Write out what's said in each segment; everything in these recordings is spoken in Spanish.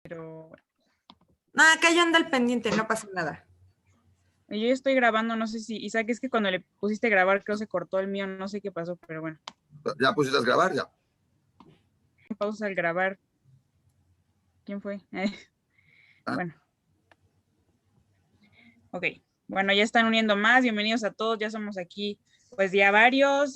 pero... No, acá yo ando al pendiente, no pasa nada. Yo ya estoy grabando, no sé si... Isaac, es que cuando le pusiste a grabar creo se cortó el mío, no sé qué pasó, pero bueno. ¿Ya pusiste a grabar? Ya. Pausa al grabar. ¿Quién fue? Bueno. Ok. Bueno, ya están uniendo más. Bienvenidos a todos. Ya somos aquí, pues ya varios.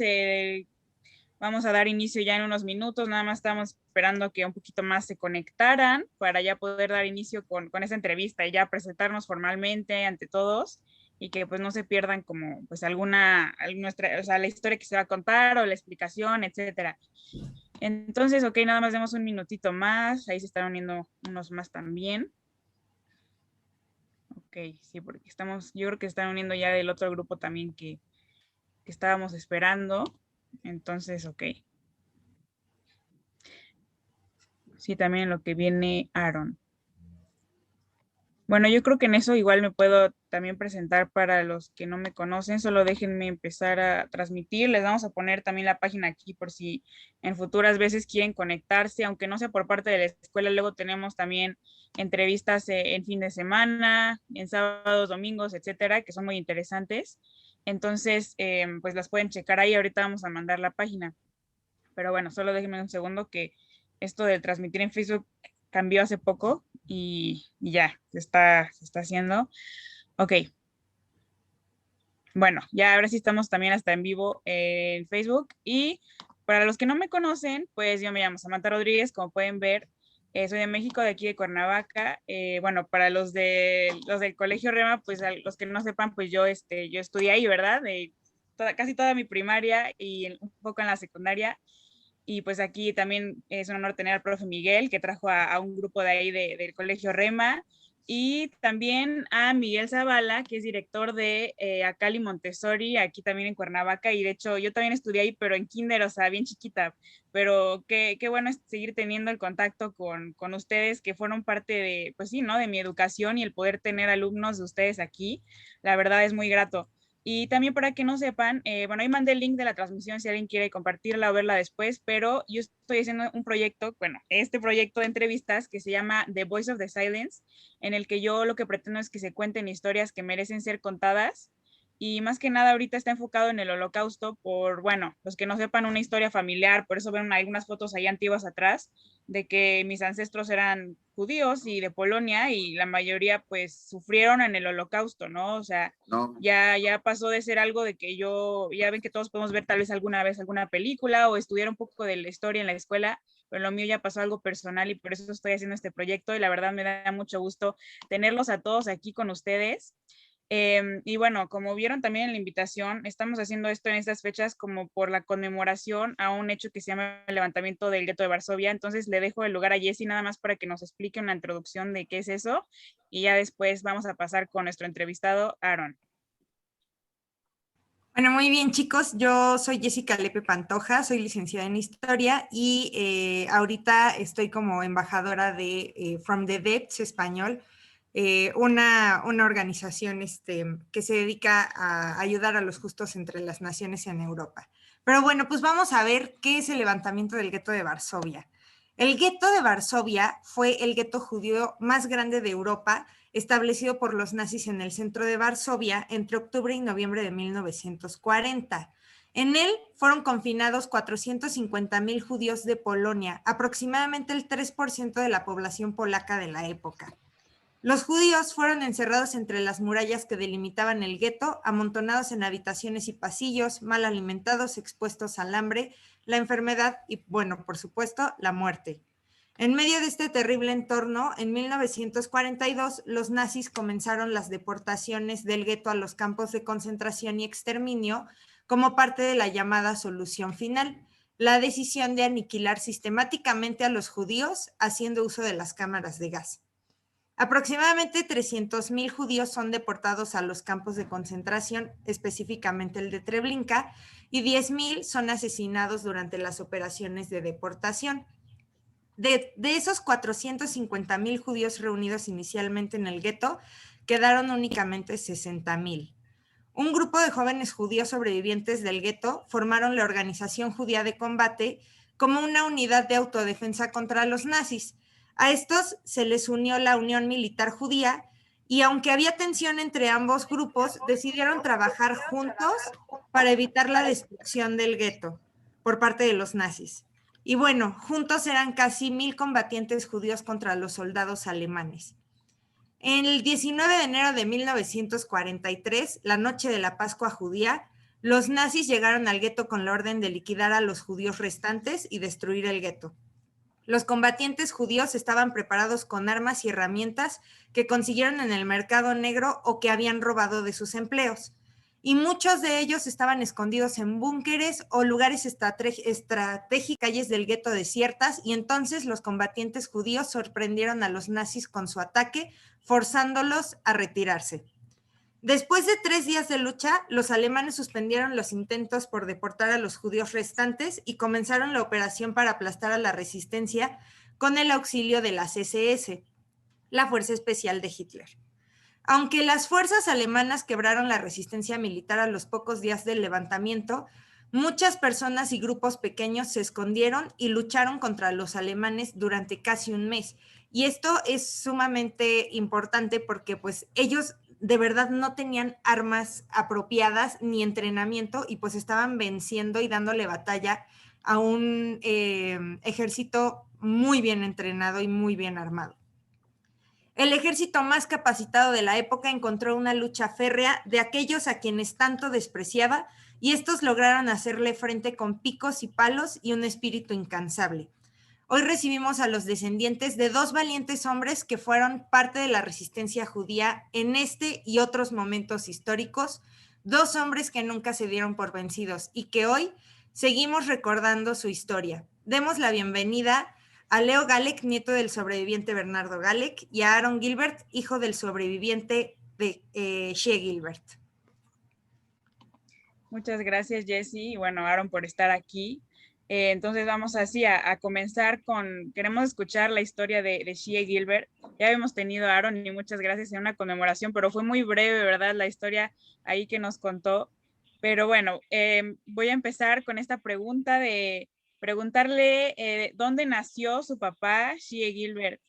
Vamos a dar inicio ya en unos minutos. Nada más estamos esperando que un poquito más se conectaran para ya poder dar inicio con esta entrevista y ya presentarnos formalmente ante todos y que pues no se pierdan como pues nuestra, o sea, la historia que se va a contar o la explicación, etcétera. Entonces, ok, nada más demos un minutito más. Ahí se están uniendo unos más también. Ok, sí, porque yo creo que se están uniendo ya del otro grupo también que estábamos esperando. Entonces, ok. Sí, también lo que viene Aaron. Bueno, yo creo que en eso igual me puedo también presentar para los que no me conocen, solo déjenme empezar a transmitir, les vamos a poner también la página aquí por si en futuras veces quieren conectarse, aunque no sea por parte de la escuela, luego tenemos también entrevistas en fin de semana, en sábados, domingos, etcétera, que son muy interesantes. Entonces, pues las pueden checar ahí, ahorita vamos a mandar la página. Pero bueno, solo déjenme un segundo que esto de transmitir en Facebook cambió hace poco y ya, se está haciendo. Ok, bueno, ya ahora sí estamos también hasta en vivo en Facebook. Y para los que no me conocen, pues yo me llamo Samantha Rodríguez, como pueden ver, soy de México, de aquí de Cuernavaca. Bueno, para los del Colegio Rema, pues a los que no sepan, pues yo estudié ahí, ¿verdad? Casi toda mi primaria y un poco en la secundaria. Y pues aquí también es un honor tener al profe Miguel, que trajo a un grupo de ahí del Colegio Rema, y también a Miguel Zavala, que es director de Acali Montessori, aquí también en Cuernavaca, y de hecho yo también estudié ahí, pero en kinder, o sea, bien chiquita, pero qué bueno es seguir teniendo el contacto con ustedes, que fueron parte de, pues sí, ¿no? De mi educación y el poder tener alumnos de ustedes aquí, la verdad es muy grato. Y también para que no sepan, bueno, ahí mandé el link de la transmisión si alguien quiere compartirla o verla después, pero yo estoy haciendo un proyecto, bueno, este proyecto de entrevistas que se llama The Voice of the Silence, en el que yo lo que pretendo es que se cuenten historias que merecen ser contadas. Y más que nada ahorita está enfocado en el Holocausto por, bueno, los que no sepan, una historia familiar, por eso ven algunas fotos ahí antiguas atrás, de que mis ancestros eran judíos y de Polonia y la mayoría pues sufrieron en el Holocausto, ¿no? O sea, No. ya pasó de ser algo de que ya ven que todos podemos ver tal vez alguna vez alguna película o estudiar un poco de la historia en la escuela, pero lo mío ya pasó algo personal y por eso estoy haciendo este proyecto y la verdad me da mucho gusto tenerlos a todos aquí con ustedes. Y bueno, como vieron también en la invitación, estamos haciendo esto en estas fechas como por la conmemoración a un hecho que se llama el levantamiento del gueto de Varsovia. Entonces le dejo el lugar a Jessie nada más para que nos explique una introducción de qué es eso y ya después vamos a pasar con nuestro entrevistado, Aaron. Bueno, muy bien, chicos. Yo soy Jessica Lepe Pantoja, soy licenciada en Historia y ahorita estoy como embajadora de From the Depths Español, una organización que se dedica a ayudar a los justos entre las naciones en Europa. Pero bueno, pues vamos a ver qué es el levantamiento del gueto de Varsovia. El gueto de Varsovia fue el gueto judío más grande de Europa, establecido por los nazis en el centro de Varsovia entre octubre y noviembre de 1940. En él fueron confinados 450,000 judíos de Polonia, aproximadamente el 3% de la población polaca de la época. Los judíos fueron encerrados entre las murallas que delimitaban el gueto, amontonados en habitaciones y pasillos, mal alimentados, expuestos al hambre, la enfermedad y, bueno, por supuesto, la muerte. En medio de este terrible entorno, en 1942, los nazis comenzaron las deportaciones del gueto a los campos de concentración y exterminio como parte de la llamada solución final, la decisión de aniquilar sistemáticamente a los judíos haciendo uso de las cámaras de gas. Aproximadamente 300,000 judíos son deportados a los campos de concentración, específicamente el de Treblinka, y 10,000 son asesinados durante las operaciones de deportación. De esos 450,000 judíos reunidos inicialmente en el gueto, quedaron únicamente 60,000. Un grupo de jóvenes judíos sobrevivientes del gueto formaron la Organización Judía de Combate como una unidad de autodefensa contra los nazis. A estos se les unió la Unión Militar Judía y aunque había tensión entre ambos grupos, decidieron trabajar juntos para evitar la destrucción del gueto por parte de los nazis. Y bueno, juntos eran casi 1000 combatientes judíos contra los soldados alemanes. En el 19 de enero de 1943, la noche de la Pascua judía, los nazis llegaron al gueto con la orden de liquidar a los judíos restantes y destruir el gueto. Los combatientes judíos estaban preparados con armas y herramientas que consiguieron en el mercado negro o que habían robado de sus empleos. Y muchos de ellos estaban escondidos en búnkeres o lugares estratégicos, calles del gueto desiertas, y entonces los combatientes judíos sorprendieron a los nazis con su ataque, forzándolos a retirarse. Después de 3 días de lucha, los alemanes suspendieron los intentos por deportar a los judíos restantes y comenzaron la operación para aplastar a la resistencia con el auxilio de las SS, la Fuerza Especial de Hitler. Aunque las fuerzas alemanas quebraron la resistencia militar a los pocos días del levantamiento, muchas personas y grupos pequeños se escondieron y lucharon contra los alemanes durante casi un mes. Y esto es sumamente importante porque pues ellos de verdad no tenían armas apropiadas ni entrenamiento y pues estaban venciendo y dándole batalla a un ejército muy bien entrenado y muy bien armado. El ejército más capacitado de la época encontró una lucha férrea de aquellos a quienes tanto despreciaba y estos lograron hacerle frente con picos y palos y un espíritu incansable. Hoy recibimos a los descendientes de 2 valientes hombres que fueron parte de la resistencia judía en este y otros momentos históricos, 2 hombres que nunca se dieron por vencidos y que hoy seguimos recordando su historia. Demos la bienvenida a Leo Galek, nieto del sobreviviente Bernardo Galek, y a Aaron Gilbert, hijo del sobreviviente de Shea Gilbert. Muchas gracias, Jessie, y bueno, Aaron, por estar aquí. Entonces vamos así a comenzar queremos escuchar la historia de Shea Gilbert. Ya habíamos tenido a Aaron y muchas gracias en una conmemoración, pero fue muy breve, ¿verdad? La historia ahí que nos contó. Pero bueno, voy a empezar con esta pregunta de preguntarle dónde nació su papá, Shea Gilbert.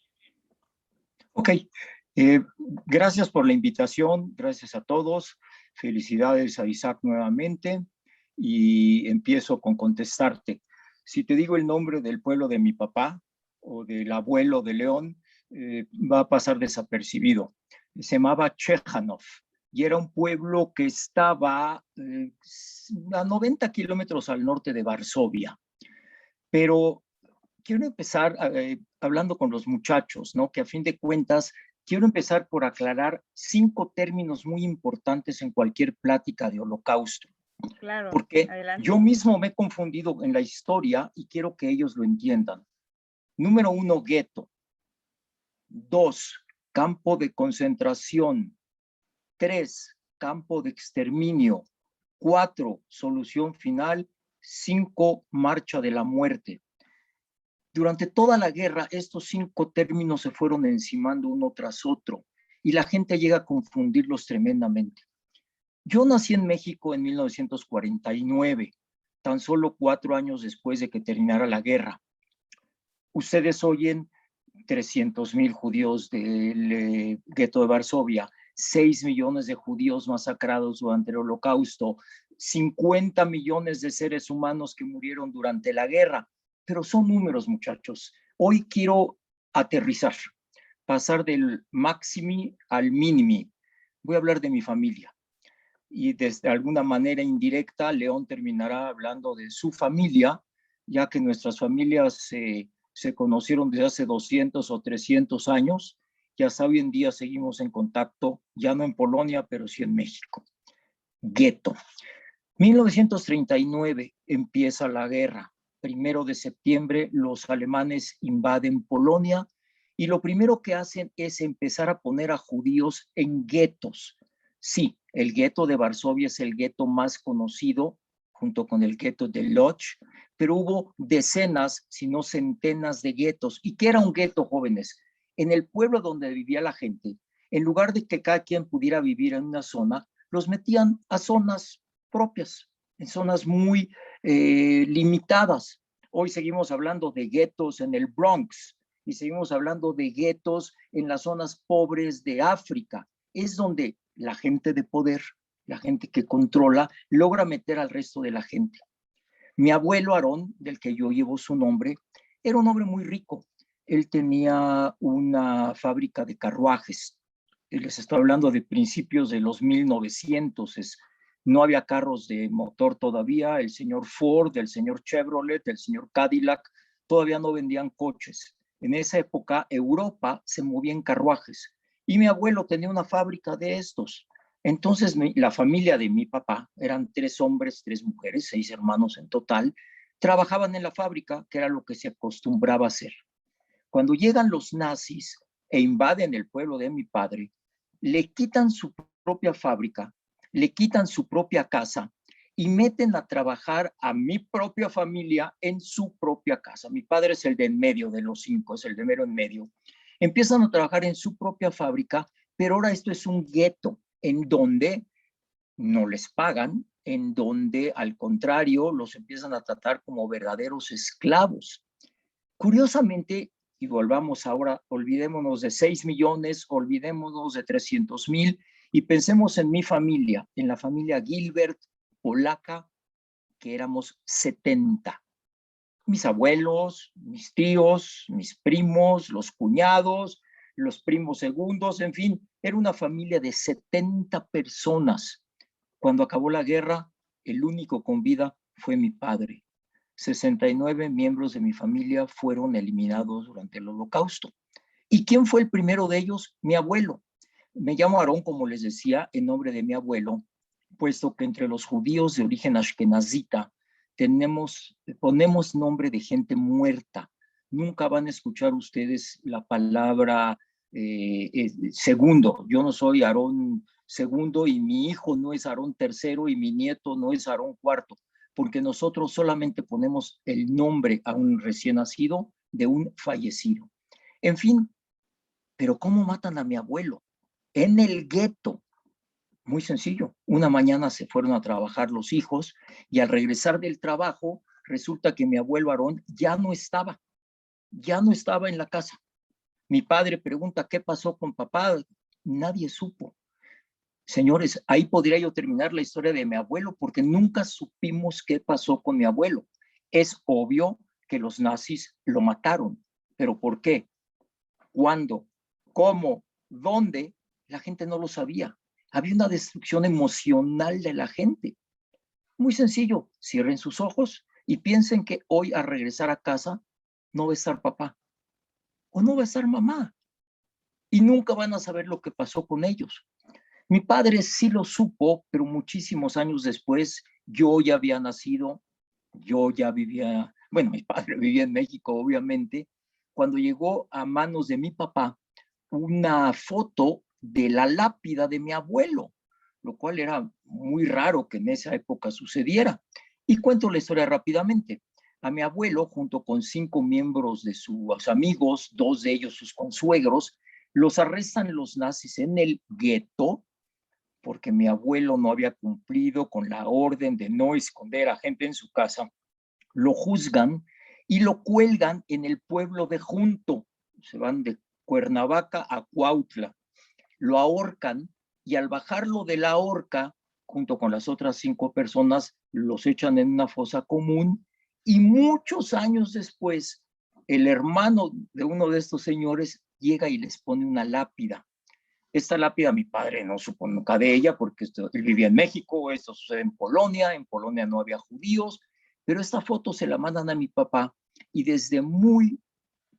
Ok, gracias por la invitación, gracias a todos. Felicidades a Isaac nuevamente y empiezo con contestarte. Si te digo el nombre del pueblo de mi papá o del abuelo de León, va a pasar desapercibido. Se llamaba Chechanov y era un pueblo que estaba a 90 kilómetros al norte de Varsovia. Pero quiero empezar hablando con los muchachos, ¿no? Que a fin de cuentas, quiero empezar por aclarar 5 términos muy importantes en cualquier plática de Holocausto. Claro, porque adelante. yo mismo me he confundido en la historia y quiero que ellos lo entiendan. Número 1, gueto. 2, campo de concentración. 3, campo de exterminio. 4, solución final. 5, marcha de la muerte. Durante toda la guerra, estos 5 términos se fueron encimando uno tras otro y la gente llega a confundirlos tremendamente. Yo nací en México en 1949, tan solo 4 años después de que terminara la guerra. Ustedes oyen 300,000 judíos del gueto de Varsovia, 6 millones de judíos masacrados durante el Holocausto, 50 millones de seres humanos que murieron durante la guerra. Pero son números, muchachos. Hoy quiero aterrizar, pasar del maximi al minimi. Voy a hablar de mi familia. Y desde alguna manera indirecta, León terminará hablando de su familia, ya que nuestras familias se conocieron desde hace 200 o 300 años. Y hasta hoy en día seguimos en contacto, ya no en Polonia, pero sí en México. Gueto. 1939 empieza la guerra. 1 de septiembre los alemanes invaden Polonia y lo primero que hacen es empezar a poner a judíos en guetos. Sí, el gueto de Varsovia es el gueto más conocido junto con el gueto de Lodz, pero hubo decenas, si no centenas de guetos. ¿Y qué era un gueto, jóvenes? En el pueblo donde vivía la gente, en lugar de que cada quien pudiera vivir en una zona, los metían a zonas propias, en zonas muy limitadas. Hoy seguimos hablando de guetos en el Bronx y seguimos hablando de guetos en las zonas pobres de África. Es donde la gente de poder, la gente que controla, logra meter al resto de la gente. Mi abuelo Aarón, del que yo llevo su nombre, era un hombre muy rico. Él tenía una fábrica de carruajes. Les estoy hablando de principios de los 1900. No había carros de motor todavía. El señor Ford, el señor Chevrolet, el señor Cadillac, todavía no vendían coches. En esa época, Europa se movía en carruajes. Y mi abuelo tenía una fábrica de estos. Entonces, la familia de mi papá, eran 3 hombres, 3 mujeres, 6 hermanos en total, trabajaban en la fábrica, que era lo que se acostumbraba a hacer. Cuando llegan los nazis e invaden el pueblo de mi padre, le quitan su propia fábrica, le quitan su propia casa y meten a trabajar a mi propia familia en su propia casa. Mi padre es el de en medio de los 5, es el de mero en medio. Empiezan a trabajar en su propia fábrica, pero ahora esto es un gueto en donde no les pagan, en donde al contrario los empiezan a tratar como verdaderos esclavos. Curiosamente, y volvamos ahora, olvidémonos de 6 millones, olvidémonos de 300,000 y pensemos en mi familia, en la familia Gilbert polaca, que éramos 70. Mis abuelos, mis tíos, mis primos, los cuñados, los primos segundos, en fin, era una familia de 70 personas. Cuando acabó la guerra, el único con vida fue mi padre. 69 miembros de mi familia fueron eliminados durante el Holocausto. ¿Y quién fue el primero de ellos? Mi abuelo. Me llamo Aarón, como les decía, en nombre de mi abuelo, puesto que entre los judíos de origen ashkenazita ponemos nombre de gente muerta. Nunca van a escuchar ustedes la palabra segundo. Yo no soy Aarón segundo y mi hijo no es Aarón tercero y mi nieto no es Aarón cuarto, porque nosotros solamente ponemos el nombre a un recién nacido de un fallecido. En fin, pero ¿cómo matan a mi abuelo? En el gueto. Muy sencillo. Una mañana se fueron a trabajar los hijos y al regresar del trabajo resulta que mi abuelo Aarón ya no estaba en la casa. Mi padre pregunta, ¿qué pasó con papá? Nadie supo. Señores, ahí podría yo terminar la historia de mi abuelo porque nunca supimos qué pasó con mi abuelo. Es obvio que los nazis lo mataron, pero ¿por qué? ¿Cuándo? ¿Cómo? ¿Dónde? La gente no lo sabía. Había una destrucción emocional de la gente. Muy sencillo, cierren sus ojos y piensen que hoy al regresar a casa no va a estar papá o no va a estar mamá y nunca van a saber lo que pasó con ellos. Mi padre sí lo supo, pero muchísimos años después yo ya había nacido, yo ya vivía, bueno, mi padre vivía en México, obviamente, cuando llegó a manos de mi papá una foto de la lápida de mi abuelo, lo cual era muy raro que en esa época sucediera. Y cuento la historia rápidamente. A mi abuelo, junto con 5 miembros de sus amigos, 2 de ellos sus consuegros, los arrestan los nazis en el gueto, porque mi abuelo no había cumplido con la orden de no esconder a gente en su casa. Lo juzgan y lo cuelgan en el pueblo de Junto. Se van de Cuernavaca a Cuautla. Lo ahorcan y al bajarlo de la horca, junto con las otras 5 personas, los echan en una fosa común y muchos años después, el hermano de uno de estos señores llega y les pone una lápida. Esta lápida mi padre no supo nunca de ella porque él vivía en México, esto sucede en Polonia no había judíos, pero esta foto se la mandan a mi papá y desde muy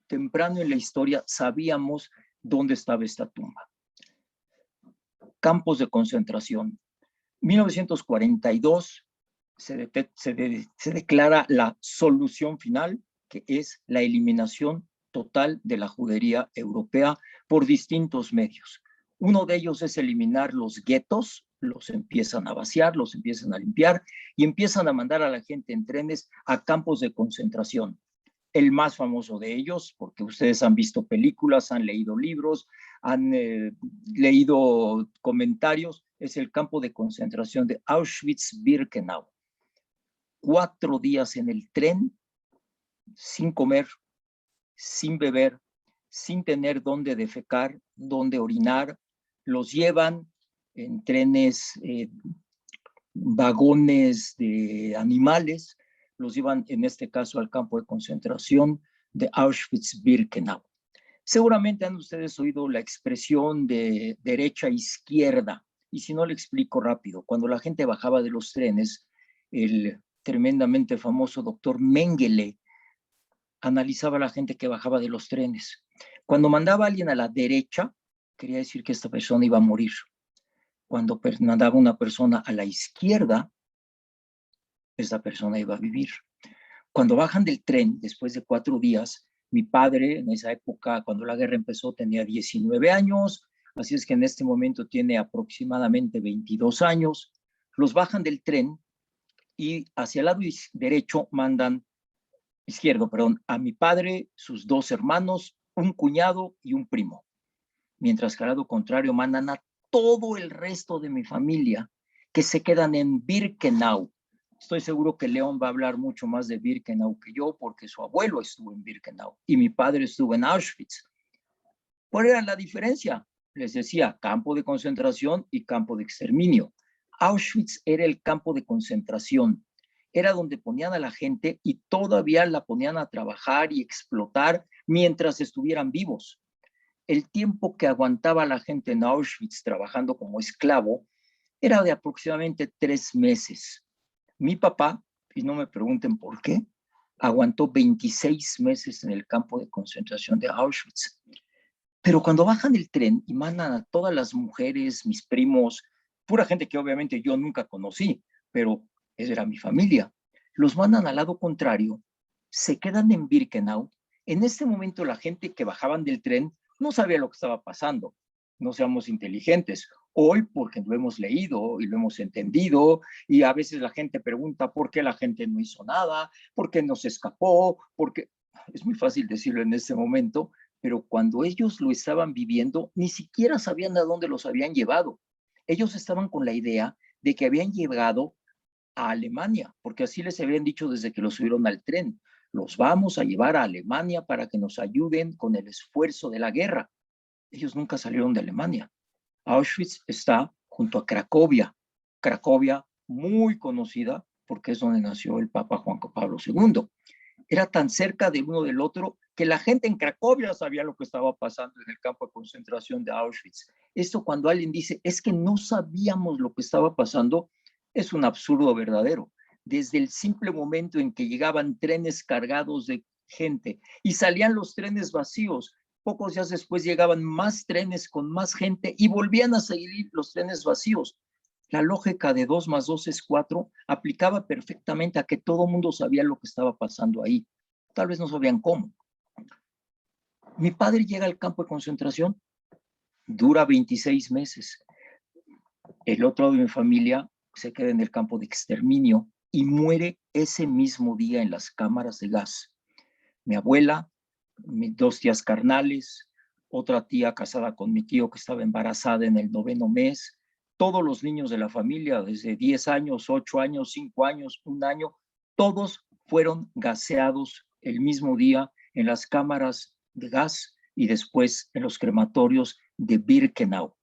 temprano en la historia sabíamos dónde estaba esta tumba. Campos de concentración. 1942 se declara la solución final, que es la eliminación total de la judería europea por distintos medios. Uno de ellos es eliminar los guetos, los empiezan a vaciar, los empiezan a limpiar y empiezan a mandar a la gente en trenes a campos de concentración. El más famoso de ellos, porque ustedes han visto películas, han leído libros, han leído comentarios, es el campo de concentración de Auschwitz-Birkenau. 4 días en el tren, sin comer, sin beber, sin tener dónde defecar, dónde orinar. Los llevan en trenes, vagones de animales, los llevan en este caso al campo de concentración de Auschwitz-Birkenau. Seguramente han ustedes oído la expresión de derecha-izquierda, y si no le explico rápido, cuando la gente bajaba de los trenes, el tremendamente famoso doctor Mengele analizaba a la gente que bajaba de los trenes. Cuando mandaba a alguien a la derecha, quería decir que esta persona iba a morir. Cuando mandaba una persona a la izquierda, esta persona iba a vivir. Cuando bajan del tren, después de 4 días, mi padre en esa época, cuando la guerra empezó, tenía 19 años, así es que en este momento tiene aproximadamente 22 años. Los bajan del tren y hacia el lado derecho mandan, izquierdo, perdón, a mi padre, sus 2 hermanos, un cuñado y un primo. Mientras que al lado contrario mandan a todo el resto de mi familia que se quedan en Birkenau. Estoy seguro que León va a hablar mucho más de Birkenau que yo porque su abuelo estuvo en Birkenau y mi padre estuvo en Auschwitz. ¿Cuál era la diferencia? Les decía, campo de concentración y campo de exterminio. Auschwitz era el campo de concentración. Era donde ponían a la gente y todavía la ponían a trabajar y explotar mientras estuvieran vivos. El tiempo que aguantaba la gente en Auschwitz trabajando como esclavo era de aproximadamente 3 meses. Mi papá, y no me pregunten por qué, aguantó 26 meses en el campo de concentración de Auschwitz. Pero cuando bajan el tren y mandan a todas las mujeres, mis primos, pura gente que obviamente yo nunca conocí, pero esa era mi familia, los mandan al lado contrario, se quedan en Birkenau. En este momento la gente que bajaban del tren no sabía lo que estaba pasando. No seamos inteligentes. Hoy, porque lo hemos leído y lo hemos entendido, y a veces la gente pregunta por qué la gente no hizo nada, por qué no se escapó, porque es muy fácil decirlo en este momento, pero cuando ellos lo estaban viviendo, ni siquiera sabían a dónde los habían llevado. Ellos estaban con la idea de que habían llegado a Alemania, porque así les habían dicho desde que los subieron al tren. Los vamos a llevar a Alemania para que nos ayuden con el esfuerzo de la guerra. Ellos nunca salieron de Alemania. Auschwitz está junto a Cracovia. Cracovia, muy conocida porque es donde nació el Papa Juan Pablo II. Era tan cerca del uno del otro que la gente en Cracovia sabía lo que estaba pasando en el campo de concentración de Auschwitz. Esto cuando alguien dice, es que no sabíamos lo que estaba pasando, es un absurdo verdadero. Desde el simple momento en que llegaban trenes cargados de gente y salían los trenes vacíos, pocos días después llegaban más trenes con más gente y volvían a seguir los trenes vacíos. La lógica de 2 más 2 es 4 aplicaba perfectamente a que todo el mundo sabía lo que estaba pasando ahí. Tal vez no sabían cómo. Mi padre llega al campo de concentración, dura 26 meses. El otro de mi familia se queda en el campo de exterminio y muere ese mismo día en las cámaras de gas. Mi abuela, mis 2 tías carnales, otra tía casada con mi tío que estaba embarazada en el 9º mes, todos los niños de la familia, desde 10 años, 8 años, 5 años, 1 año, todos fueron gaseados el mismo día en las cámaras de gas y después en los crematorios de Birkenau.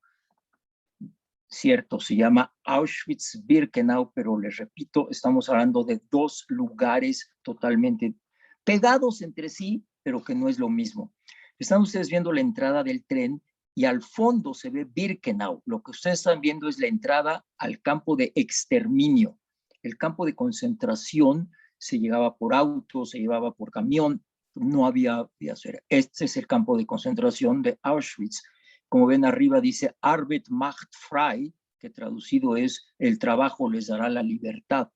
Cierto, se llama Auschwitz-Birkenau, pero les repito, estamos hablando de 2 lugares totalmente pegados entre sí, pero que no es lo mismo. Están ustedes viendo la entrada del tren y al fondo se ve Birkenau. Lo que ustedes están viendo es la entrada al campo de exterminio. El campo de concentración se llegaba por auto, se llevaba por camión, no había de hacer. Este es el campo de concentración de Auschwitz. Como ven arriba dice Arbeit macht frei, que traducido es el trabajo les dará la libertad.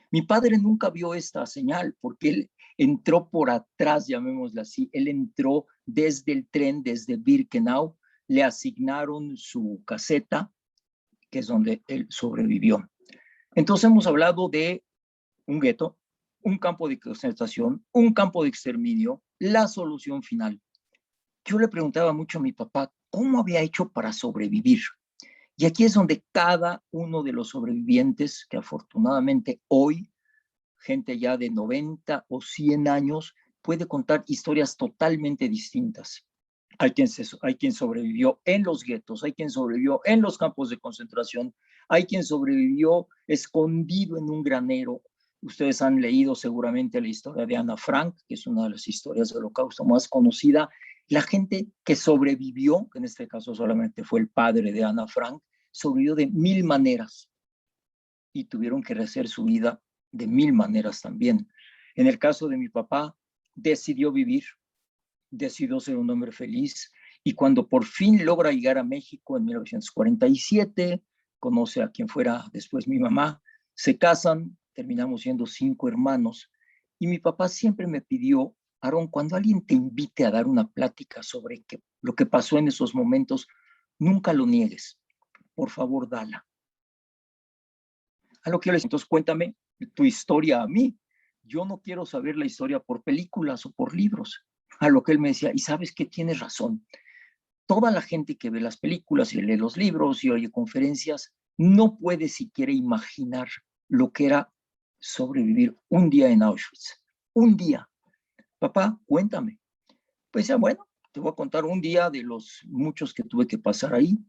Mi padre nunca vio esta señal porque él entró por atrás, llamémosla así. Él entró desde el tren, desde Birkenau, le asignaron su caseta, que es donde él sobrevivió. Entonces hemos hablado de un gueto, un campo de concentración, un campo de exterminio, la solución final. Yo le preguntaba mucho a mi papá cómo había hecho para sobrevivir. Y aquí es donde cada uno de los sobrevivientes, que afortunadamente hoy, gente ya de 90 o 100 años, puede contar historias totalmente distintas. hay quien sobrevivió en los guetos, hay quien sobrevivió en los campos de concentración, hay quien sobrevivió escondido en un granero. Ustedes han leído seguramente la historia de Ana Frank, que es una de las historias del Holocausto más conocida. La gente que sobrevivió, que en este caso solamente fue el padre de Ana Frank, sobrevivió de 1000 maneras y tuvieron que rehacer su vida de 1000 maneras también. En el caso de mi papá, decidió vivir, decidió ser un hombre feliz, y cuando por fin logra llegar a México en 1947, conoce a quien fuera después mi mamá, se casan, terminamos siendo 5 hermanos, y mi papá siempre me pidió: Aarón, cuando alguien te invite a dar una plática sobre lo que pasó en esos momentos, nunca lo niegues, por favor, dala. A lo que yo les digo: entonces cuéntame tu historia a mí. Yo no quiero saber la historia por películas o por libros. A lo que él me decía: y sabes que tienes razón. Toda la gente que ve las películas y lee los libros y oye conferencias no puede siquiera imaginar lo que era sobrevivir un día en Auschwitz. Un día. Papá, cuéntame. Pues ya, bueno, te voy a contar un día de los muchos que tuve que pasar ahí.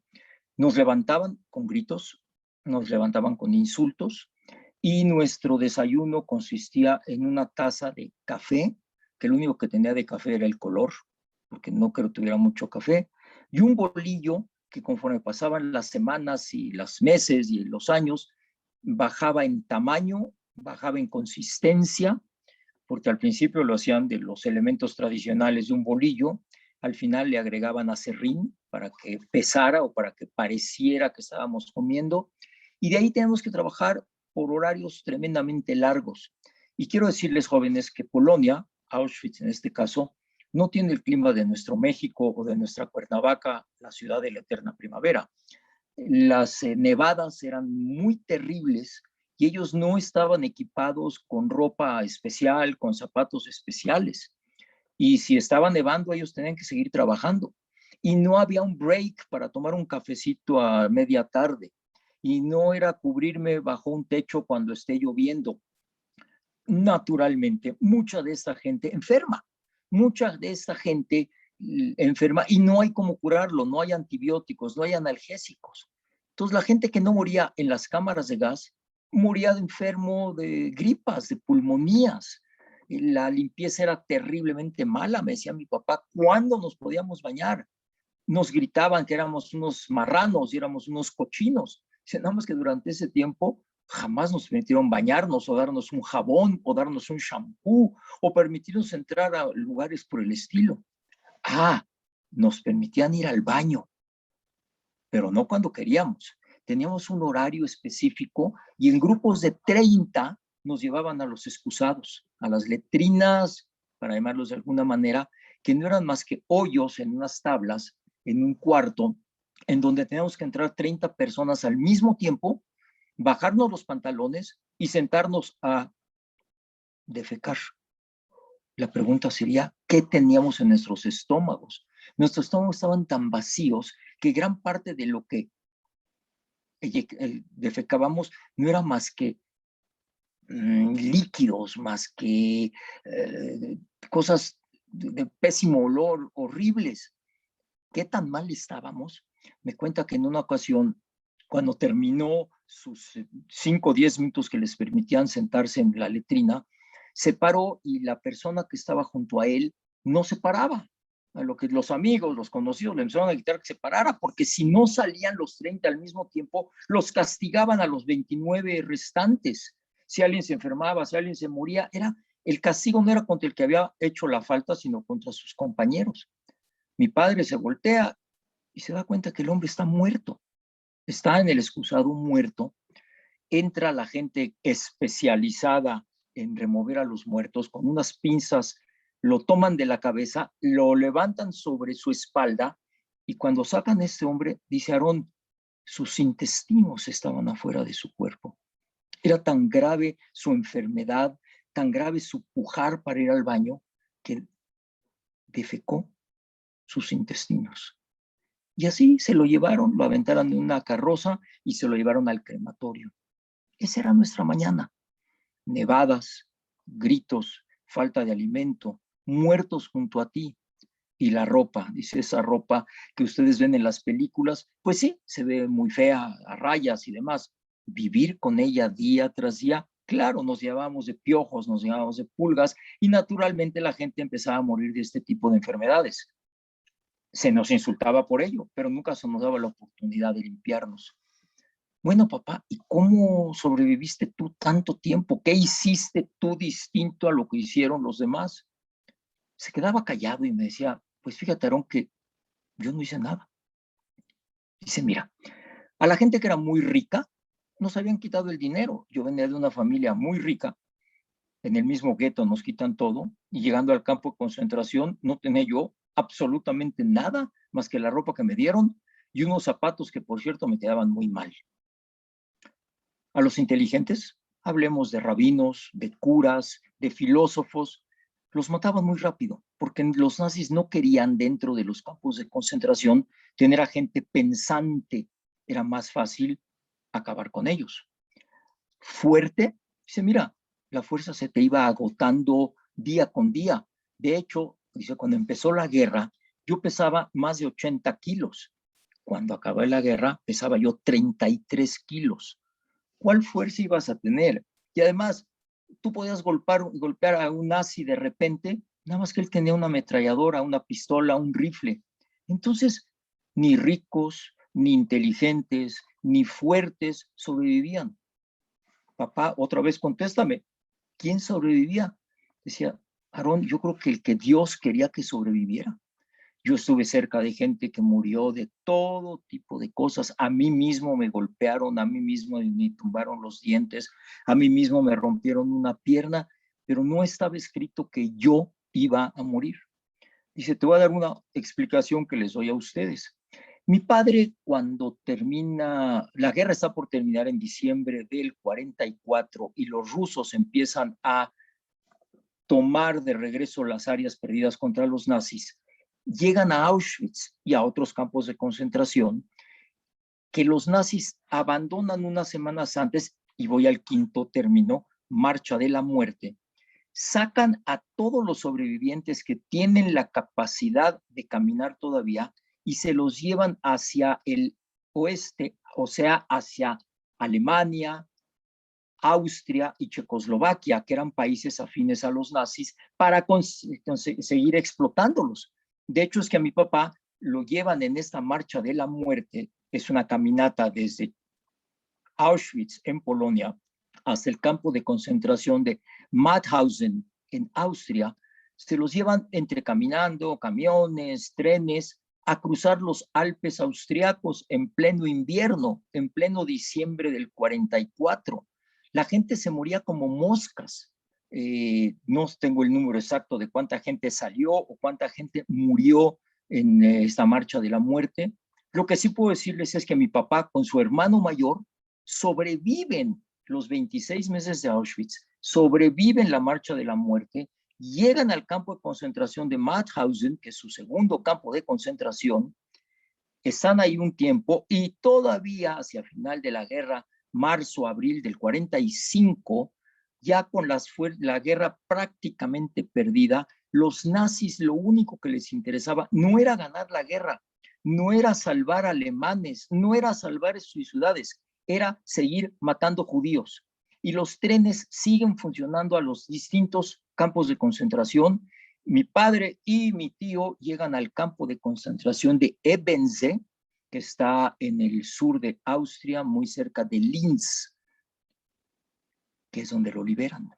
Nos levantaban con gritos, nos levantaban con insultos, y nuestro desayuno consistía en una taza de café, que lo único que tenía de café era el color, porque no creo que tuviera mucho café, y un bolillo que conforme pasaban las semanas y los meses y los años, bajaba en tamaño, bajaba en consistencia, porque al principio lo hacían de los elementos tradicionales de un bolillo, al final le agregaban aserrín para que pesara o para que pareciera que estábamos comiendo, y de ahí tenemos que trabajar por horarios tremendamente largos. Y quiero decirles, jóvenes, que Polonia, Auschwitz en este caso, no tiene el clima de nuestro México o de nuestra Cuernavaca, la ciudad de la eterna primavera. Las nevadas eran muy terribles y ellos no estaban equipados con ropa especial, con zapatos especiales. Y si estaba nevando, ellos tenían que seguir trabajando. Y no había un break para tomar un cafecito a media tarde. Y no era cubrirme bajo un techo cuando esté lloviendo. Naturalmente, mucha de esta gente enferma. Mucha de esta gente enferma y no hay cómo curarlo, no hay antibióticos, no hay analgésicos. Entonces la gente que no moría en las cámaras de gas, moría de enfermo de gripas, de pulmonías. La limpieza era terriblemente mala, me decía mi papá. ¿Cuándo nos podíamos bañar? Nos gritaban que éramos unos marranos y éramos unos cochinos. Nada más que durante ese tiempo jamás nos permitieron bañarnos o darnos un jabón o darnos un shampoo o permitirnos entrar a lugares por el estilo. Nos permitían ir al baño, pero no cuando queríamos. Teníamos un horario específico y en grupos de 30 nos llevaban a los excusados, a las letrinas, para llamarlos de alguna manera, que no eran más que hoyos en unas tablas, en un cuarto, en donde teníamos que entrar 30 personas al mismo tiempo, bajarnos los pantalones y sentarnos a defecar. La pregunta sería: ¿qué teníamos en nuestros estómagos? Nuestros estómagos estaban tan vacíos que gran parte de lo que defecábamos no era más que líquidos, más que cosas de pésimo olor, horribles. ¿Qué tan mal estábamos? Me cuenta que en una ocasión, cuando terminó sus 5 o 10 minutos que les permitían sentarse en la letrina, se paró y la persona que estaba junto a él no se paraba. A lo que los amigos, los conocidos, le empezaron a gritar que se parara, porque si no salían los 30 al mismo tiempo, los castigaban a los 29 restantes. Si alguien se enfermaba, si alguien se moría, el castigo no era contra el que había hecho la falta, sino contra sus compañeros. Mi padre se voltea y se da cuenta que el hombre está muerto. Está en el excusado muerto. Entra la gente especializada en remover a los muertos con unas pinzas, lo toman de la cabeza, lo levantan sobre su espalda y cuando sacan a este hombre, dice Aarón, sus intestinos estaban afuera de su cuerpo. Era tan grave su enfermedad, tan grave su pujar para ir al baño, que defecó sus intestinos. Y así se lo llevaron, lo aventaron en una carroza y se lo llevaron al crematorio. Esa era nuestra mañana. Nevadas, gritos, falta de alimento, muertos junto a ti. y la ropa, dice, esa ropa que ustedes ven en las películas, pues sí, se ve muy fea, a rayas y demás. Vivir con ella día tras día, claro, nos llevábamos de piojos, nos llevábamos de pulgas y naturalmente la gente empezaba a morir de este tipo de enfermedades. Se nos insultaba por ello, pero nunca se nos daba la oportunidad de limpiarnos. Bueno, papá, ¿y cómo sobreviviste tú tanto tiempo? ¿Qué hiciste tú distinto a lo que hicieron los demás? Se quedaba callado y me decía, pues fíjate, Aarón, que yo no hice nada. Dice, mira, a la gente que era muy rica, nos habían quitado el dinero. Yo venía de una familia muy rica, en el mismo gueto nos quitan todo, y llegando al campo de concentración no tenía yo absolutamente nada más que la ropa que me dieron y unos zapatos que, por cierto, me quedaban muy mal. A los inteligentes, hablemos de rabinos, de curas, de filósofos, los mataban muy rápido, porque los nazis no querían dentro de los campos de concentración tener a gente pensante, era más fácil acabar con ellos. Fuerte, dice, mira, la fuerza se te iba agotando día con día. De hecho, dice, cuando empezó la guerra, yo pesaba más de 80 kilos. Cuando acabé la guerra, pesaba yo 33 kilos. ¿Cuál fuerza ibas a tener? Y además, tú podías golpear a un nazi de repente, nada más que él tenía una ametralladora, una pistola, un rifle. Entonces, ni ricos, ni inteligentes, ni fuertes sobrevivían. Papá, otra vez contéstame, ¿quién sobrevivía? Decía, Aarón, yo creo que el que Dios quería que sobreviviera. Yo estuve cerca de gente que murió de todo tipo de cosas. A mí mismo me golpearon, a mí mismo me tumbaron los dientes, a mí mismo me rompieron una pierna, pero no estaba escrito que yo iba a morir. Dice, te voy a dar una explicación que les doy a ustedes. Mi padre, cuando termina, la guerra está por terminar en diciembre del 44 y los rusos empiezan a tomar de regreso las áreas perdidas contra los nazis, llegan a Auschwitz y a otros campos de concentración que los nazis abandonan unas semanas antes, y voy al quinto término, marcha de la muerte, sacan a todos los sobrevivientes que tienen la capacidad de caminar todavía y se los llevan hacia el oeste, o sea, hacia Alemania, Austria y Checoslovaquia, que eran países afines a los nazis, para seguir explotándolos. De hecho, es que a mi papá lo llevan en esta marcha de la muerte, es una caminata desde Auschwitz en Polonia hasta el campo de concentración de Mauthausen en Austria. Se los llevan entre caminando, camiones, trenes, a cruzar los Alpes austriacos en pleno invierno, en pleno diciembre del 44. La gente se moría como moscas. No tengo el número exacto de cuánta gente salió o cuánta gente murió en esta marcha de la muerte. Lo que sí puedo decirles es que mi papá con su hermano mayor sobreviven los 26 meses de Auschwitz, sobreviven la marcha de la muerte, llegan al campo de concentración de Mauthausen, que es su segundo campo de concentración, están ahí un tiempo y todavía hacia final de la guerra, marzo, abril del 45, ya con la guerra prácticamente perdida, los nazis lo único que les interesaba no era ganar la guerra, no era salvar alemanes, no era salvar sus ciudades, era seguir matando judíos. Y los trenes siguen funcionando a los distintos campos de concentración. Mi padre y mi tío llegan al campo de concentración de Ebensee, que está en el sur de Austria, muy cerca de Linz, que es donde lo liberan.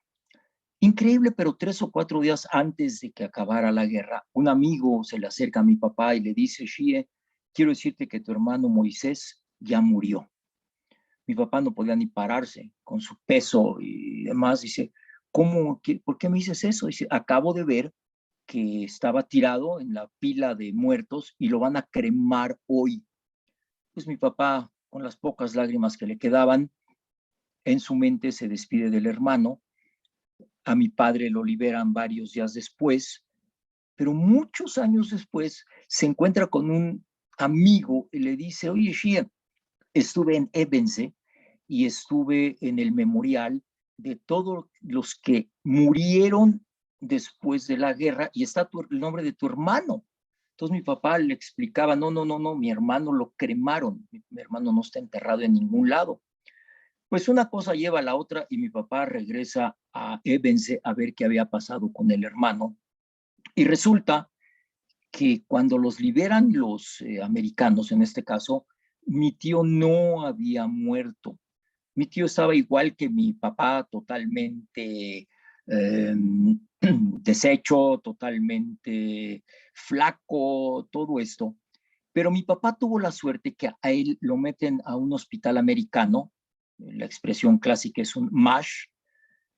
Increíble, pero 3 o 4 días antes de que acabara la guerra, un amigo se le acerca a mi papá y le dice, Shie, quiero decirte que tu hermano Moisés ya murió. Mi papá no podía ni pararse con su peso y demás. Dice, ¿por qué me dices eso? Dice, acabo de ver que estaba tirado en la pila de muertos y lo van a cremar hoy. Pues mi papá, con las pocas lágrimas que le quedaban, en su mente se despide del hermano. A mi padre lo liberan varios días después, pero muchos años después se encuentra con un amigo y le dice, oye, Shia, estuve en Ebensee y estuve en el memorial de todos los que murieron después de la guerra y está el nombre de tu hermano. Entonces mi papá le explicaba, no, no, no, no, mi hermano lo cremaron, mi hermano no está enterrado en ningún lado. Pues una cosa lleva a la otra y mi papá regresa a Ebense a ver qué había pasado con el hermano. Y resulta que cuando los liberan los americanos, en este caso, mi tío no había muerto. Mi tío estaba igual que mi papá, totalmente deshecho, totalmente flaco, todo esto. Pero mi papá tuvo la suerte que a él lo meten a un hospital americano, la expresión clásica es un MASH,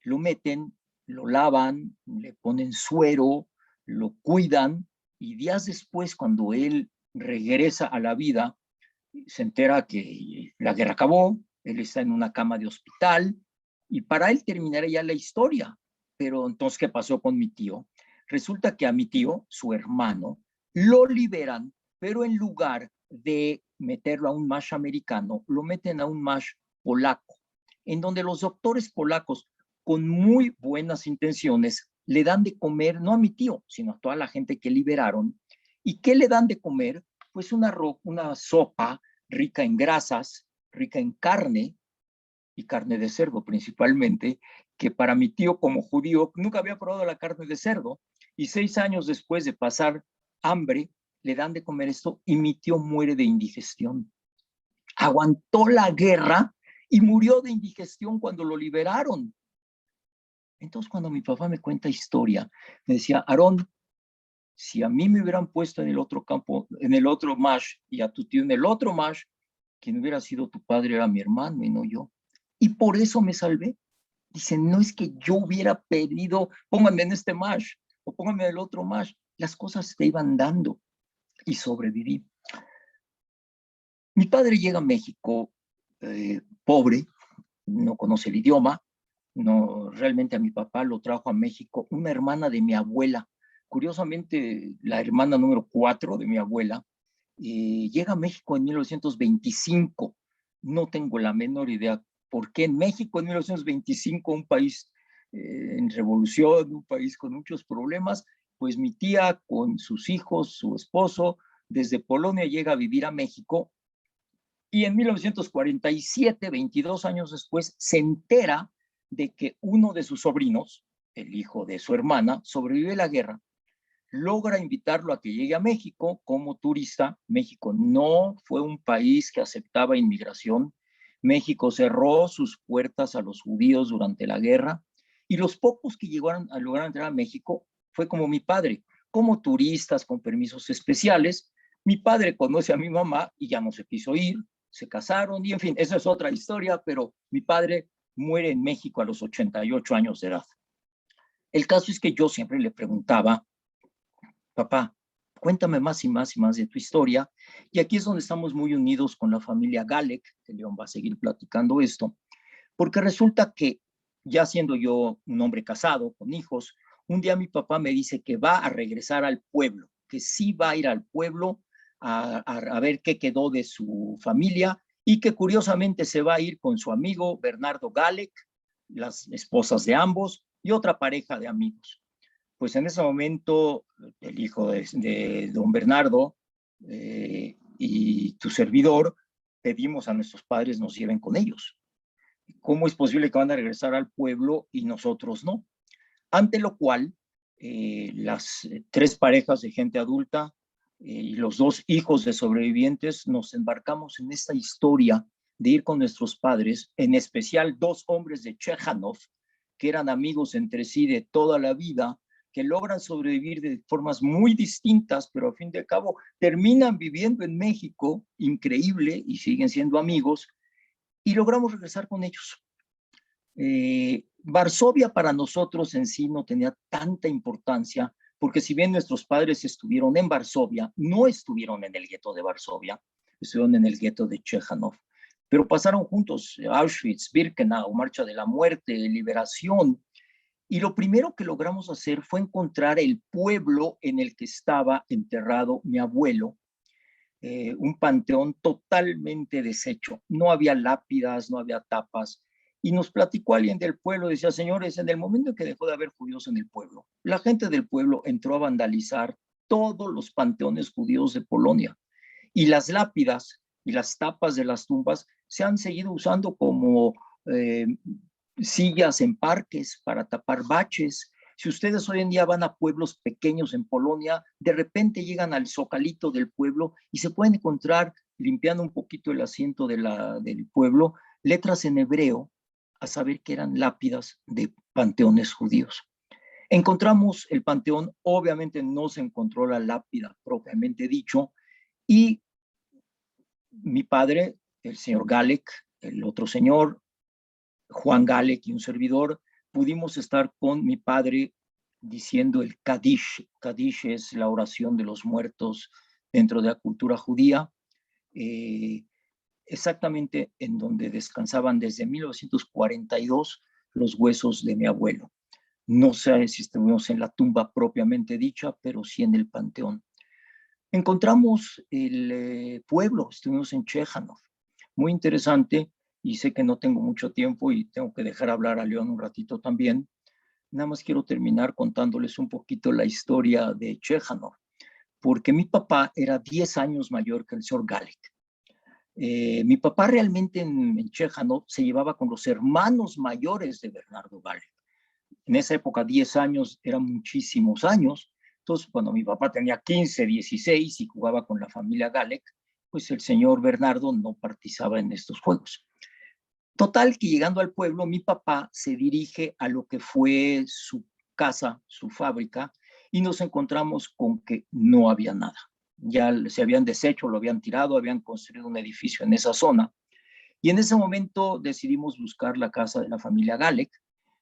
lo meten, lo lavan, le ponen suero, lo cuidan y días después, cuando él regresa a la vida, se entera que la guerra acabó, él está en una cama de hospital y para él terminará ya la historia. Pero entonces, ¿qué pasó con mi tío? Resulta que a mi tío, su hermano, lo liberan, pero en lugar de meterlo a un MASH americano, lo meten a un MASH polaco, en donde los doctores polacos, con muy buenas intenciones, le dan de comer, no a mi tío, sino a toda la gente que liberaron. ¿Y qué le dan de comer? Pues una sopa rica en grasas, rica en carne, y carne de cerdo principalmente, que para mi tío como judío nunca había probado la carne de cerdo, y 6 años después de pasar hambre, le dan de comer esto y mi tío muere de indigestión. Aguantó la guerra y murió de indigestión cuando lo liberaron. Entonces, cuando mi papá me cuenta historia, me decía, Aarón, si a mí me hubieran puesto en el otro campo, en el otro MASH, y a tu tío en el otro MASH, quien hubiera sido tu padre era mi hermano y no yo. Y por eso me salvé. Dicen, no es que yo hubiera pedido, pónganme en este MASH o pónganme en el otro MASH. Las cosas te iban dando y sobreviví. Mi padre llega a México pobre, no conoce el idioma, no, realmente a mi papá lo trajo a México una hermana de mi abuela. Curiosamente, la hermana número 4 de mi abuela llega a México en 1925. No tengo la menor idea por qué en México en 1925, un país en revolución, un país con muchos problemas, pues mi tía con sus hijos, su esposo, desde Polonia llega a vivir a México y en 1947, 22 años después, se entera de que uno de sus sobrinos, el hijo de su hermana, sobrevive la guerra, logra invitarlo a que llegue a México como turista. México no fue un país que aceptaba inmigración. México cerró sus puertas a los judíos durante la guerra y los pocos que lograron entrar a México fue como mi padre, como turistas con permisos especiales. Mi padre conoce a mi mamá y ya no se quiso ir, se casaron y en fin, esa es otra historia, pero mi padre muere en México a los 88 años de edad. El caso es que yo siempre le preguntaba, papá, cuéntame más y más y más de tu historia. Y aquí es donde estamos muy unidos con la familia Galek, que León va a seguir platicando esto, porque resulta que ya siendo yo un hombre casado, con hijos, un día mi papá me dice que va a regresar al pueblo, que sí va a ir al pueblo a ver qué quedó de su familia y que curiosamente se va a ir con su amigo Bernardo Galek, las esposas de ambos y otra pareja de amigos. Pues en ese momento el hijo de don Bernardo y tu servidor pedimos a nuestros padres nos lleven con ellos. ¿Cómo es posible que van a regresar al pueblo y nosotros no? Ante lo cual, las 3 parejas de gente adulta y los 2 hijos de sobrevivientes nos embarcamos en esta historia de ir con nuestros padres, en especial 2 hombres de Chejánov, que eran amigos entre sí de toda la vida, que logran sobrevivir de formas muy distintas, pero a fin de cabo terminan viviendo en México, increíble, y siguen siendo amigos, y logramos regresar con ellos. Varsovia para nosotros en sí no tenía tanta importancia, porque si bien nuestros padres estuvieron en Varsovia, no estuvieron en el gueto de Varsovia, estuvieron en el gueto de Chejánov, pero pasaron juntos Auschwitz, Birkenau, Marcha de la Muerte, Liberación, y lo primero que logramos hacer fue encontrar el pueblo en el que estaba enterrado mi abuelo, un panteón totalmente deshecho. No había lápidas, no había tapas. Y nos platicó alguien del pueblo, decía, señores, en el momento en que dejó de haber judíos en el pueblo, la gente del pueblo entró a vandalizar todos los panteones judíos de Polonia. Y las lápidas y las tapas de las tumbas se han seguido usando como sillas en parques para tapar baches. Si ustedes hoy en día van a pueblos pequeños en Polonia, de repente llegan al zocalito del pueblo y se pueden encontrar, limpiando un poquito el asiento del pueblo, letras en hebreo, a saber que eran lápidas de panteones judíos. Encontramos el panteón, obviamente no se encontró la lápida propiamente dicho, y mi padre, el señor Galek, el otro señor, Juan Galek y un servidor, pudimos estar con mi padre diciendo el Kadish. Kadish es la oración de los muertos dentro de la cultura judía, exactamente en donde descansaban desde 1942 los huesos de mi abuelo. No sé si estuvimos en la tumba propiamente dicha, pero sí en el panteón. Encontramos el pueblo, estuvimos en Chejánov, muy interesante, y sé que no tengo mucho tiempo y tengo que dejar hablar a León un ratito también. Nada más quiero terminar contándoles un poquito la historia de Chejánov, porque mi papá era 10 años mayor que el señor Galek. Mi papá realmente en Chejánov se llevaba con los hermanos mayores de Bernardo Galek. En esa época 10 años eran muchísimos años. Entonces, cuando mi papá tenía 15, 16 y jugaba con la familia Galek, pues el señor Bernardo no participaba en estos juegos. Total, que llegando al pueblo, mi papá se dirige a lo que fue su casa, su fábrica, y nos encontramos con que no había nada. Ya se habían deshecho, lo habían tirado, habían construido un edificio en esa zona. Y en ese momento decidimos buscar la casa de la familia Galek,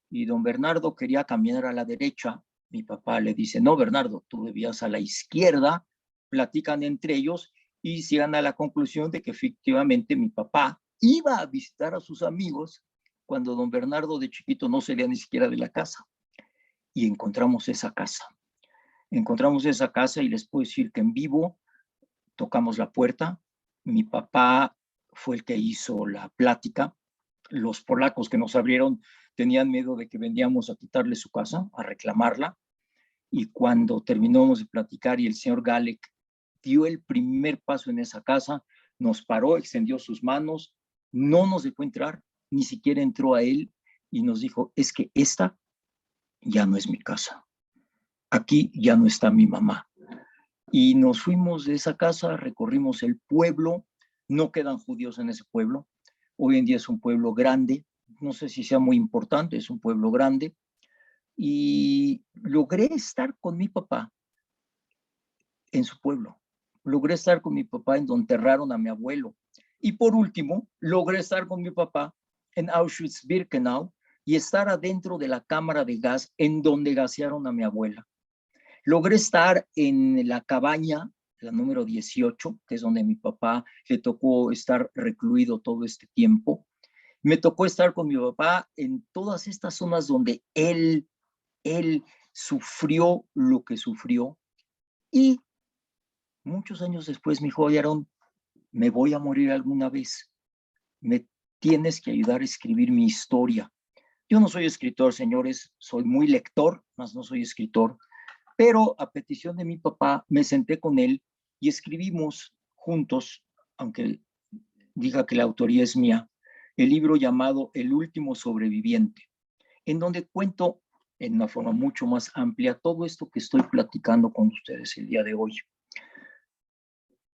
y don Bernardo quería caminar a la derecha. Mi papá le dice, no, Bernardo, tú debías a la izquierda. Platican entre ellos y llegan a la conclusión de que efectivamente mi papá iba a visitar a sus amigos cuando don Bernardo de chiquito no salía ni siquiera de la casa. Y encontramos esa casa. Encontramos esa casa y les puedo decir que en vivo tocamos la puerta. Mi papá fue el que hizo la plática. Los polacos que nos abrieron tenían miedo de que vendíamos a quitarle su casa, a reclamarla. Y cuando terminamos de platicar y el señor Galek dio el primer paso en esa casa, nos paró, extendió sus manos, no nos dejó entrar, ni siquiera entró a él y nos dijo, es que esta ya no es mi casa. Aquí ya no está mi mamá. Y nos fuimos de esa casa, recorrimos el pueblo, no quedan judíos en ese pueblo. Hoy en día es un pueblo grande, no sé si sea muy importante, es un pueblo grande. Y logré estar con mi papá en su pueblo. Logré estar con mi papá en donde enterraron a mi abuelo. Y por último, logré estar con mi papá en Auschwitz-Birkenau y estar adentro de la cámara de gas en donde gasearon a mi abuela. Logré estar en la cabaña, la número 18, que es donde mi papá le tocó estar recluido todo este tiempo. Me tocó estar con mi papá en todas estas zonas donde él sufrió lo que sufrió. Y muchos años después me dijo, Aaron, me voy a morir alguna vez. Me tienes que ayudar a escribir mi historia. Yo no soy escritor, señores, soy muy lector, mas no soy escritor. Pero a petición de mi papá me senté con él y escribimos juntos, aunque diga que la autoría es mía, el libro llamado El último sobreviviente, en donde cuento en una forma mucho más amplia todo esto que estoy platicando con ustedes el día de hoy.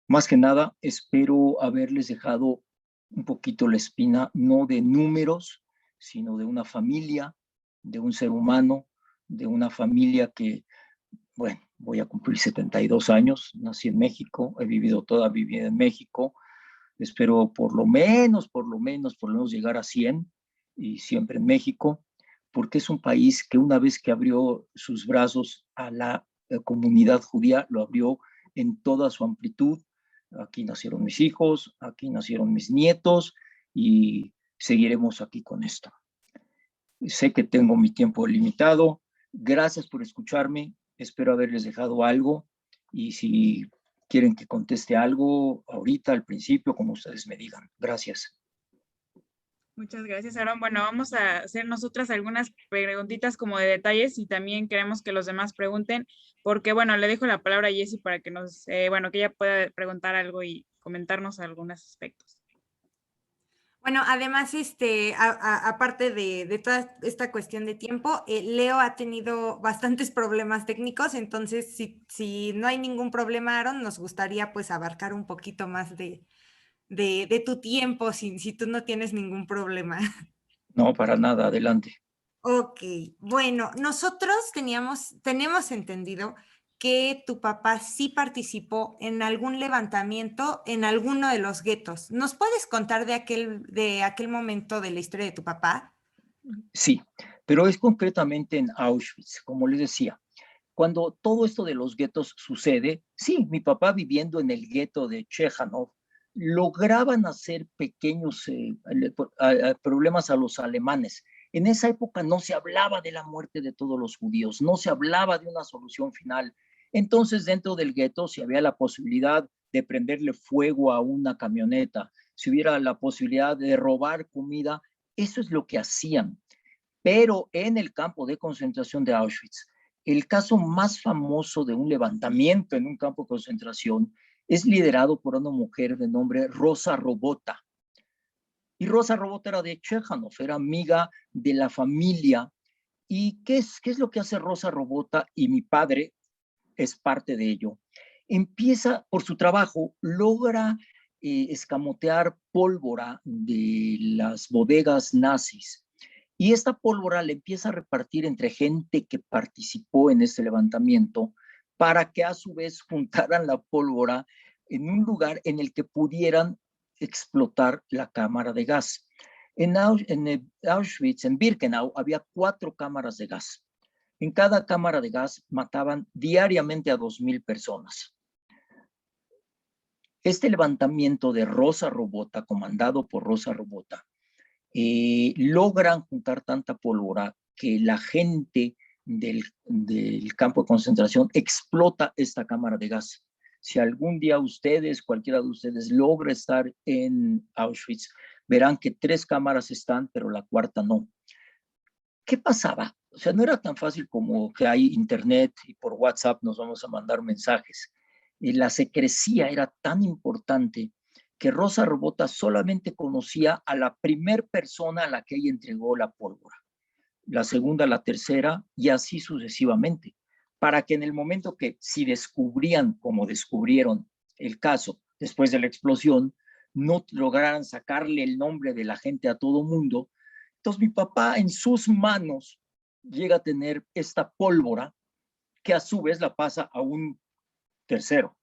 Más que nada, espero haberles dejado un poquito la espina, no de números, sino de una familia, de un ser humano, de una familia que, bueno, voy a cumplir 72 años, nací en México, he vivido toda mi vida en México, espero por lo menos llegar a 100 y siempre en México, porque es un país que una vez que abrió sus brazos a la comunidad judía, lo abrió en toda su amplitud. Aquí nacieron mis hijos, aquí nacieron mis nietos y seguiremos aquí con esto. Sé que tengo mi tiempo limitado. Gracias por escucharme. Espero haberles dejado algo y si quieren que conteste algo ahorita, al principio, como ustedes me digan. Gracias. Muchas gracias, Aaron. Bueno, vamos a hacer nosotras algunas preguntitas como de detalles y también queremos que los demás pregunten, porque bueno, le dejo la palabra a Jessie para que nos, bueno, que ella pueda preguntar algo y comentarnos algunos aspectos. Bueno, además, aparte de toda esta cuestión de tiempo, Leo ha tenido bastantes problemas técnicos, entonces si no hay ningún problema, Aaron, nos gustaría pues abarcar un poquito más de tu tiempo, si tú no tienes ningún problema. No, para nada, adelante. Ok, bueno, nosotros tenemos entendido que tu papá sí participó en algún levantamiento en alguno de los guetos. ¿Nos puedes contar de aquel momento de la historia de tu papá? Sí, pero es concretamente en Auschwitz, como les decía. Cuando todo esto de los guetos sucede, sí, mi papá viviendo en el gueto de Chechanov, lograban hacer pequeños problemas a los alemanes. En esa época no se hablaba de la muerte de todos los judíos, no se hablaba de una solución final. Entonces, dentro del gueto, si había la posibilidad de prenderle fuego a una camioneta, si hubiera la posibilidad de robar comida, eso es lo que hacían. Pero en el campo de concentración de Auschwitz, el caso más famoso de un levantamiento en un campo de concentración es liderado por una mujer de nombre Rosa Robota. Y Rosa Robota era de Chechanov, era amiga de la familia. ¿Y qué es lo que hace Rosa Robota? Y mi padre es parte de ello. Empieza, por su trabajo, logra escamotear pólvora de las bodegas nazis. Y esta pólvora le empieza a repartir entre gente que participó en este levantamiento para que a su vez juntaran la pólvora en un lugar en el que pudieran explotar la cámara de gas. En Auschwitz, en Birkenau, había 4 cámaras de gas. En cada cámara de gas mataban diariamente a 2,000 personas. Este levantamiento de Rosa Robota, comandado por Rosa Robota, logran juntar tanta pólvora que la gente del campo de concentración explota esta cámara de gas. Si algún día ustedes, cualquiera de ustedes, logra estar en Auschwitz, verán que 3 cámaras están, pero la cuarta no. ¿Qué pasaba? O sea, no era tan fácil como que hay internet y por WhatsApp nos vamos a mandar mensajes. Y la secrecía era tan importante que Rosa Robota solamente conocía a la primer persona a la que ella entregó la pólvora, la segunda, la tercera, y así sucesivamente, para que en el momento que si descubrían, como descubrieron el caso después de la explosión, no lograran sacarle el nombre de la gente a todo mundo. Entonces mi papá en sus manos llega a tener esta pólvora que a su vez la pasa a un tercero.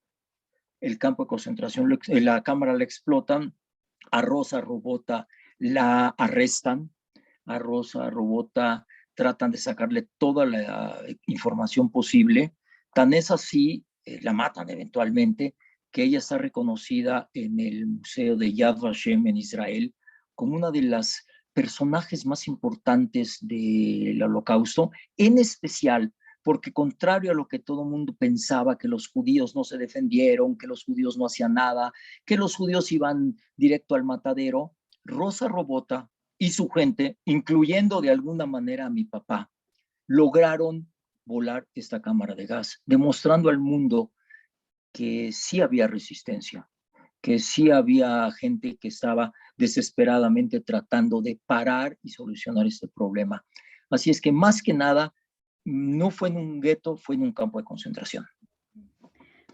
El campo de concentración, la cámara la explotan, a Rosa Robota la arrestan, a Rosa Robota tratan de sacarle toda la información posible, tan es así, la matan eventualmente, que ella está reconocida en el Museo de Yad Vashem en Israel como una de las personajes más importantes del Holocausto, en especial porque contrario a lo que todo el mundo pensaba, que los judíos no se defendieron, que los judíos no hacían nada, que los judíos iban directo al matadero, Rosa Robota y su gente, incluyendo de alguna manera a mi papá, lograron volar esta cámara de gas, demostrando al mundo que sí había resistencia, que sí había gente que estaba desesperadamente tratando de parar y solucionar este problema. Así es que más que nada, no fue en un gueto, fue en un campo de concentración.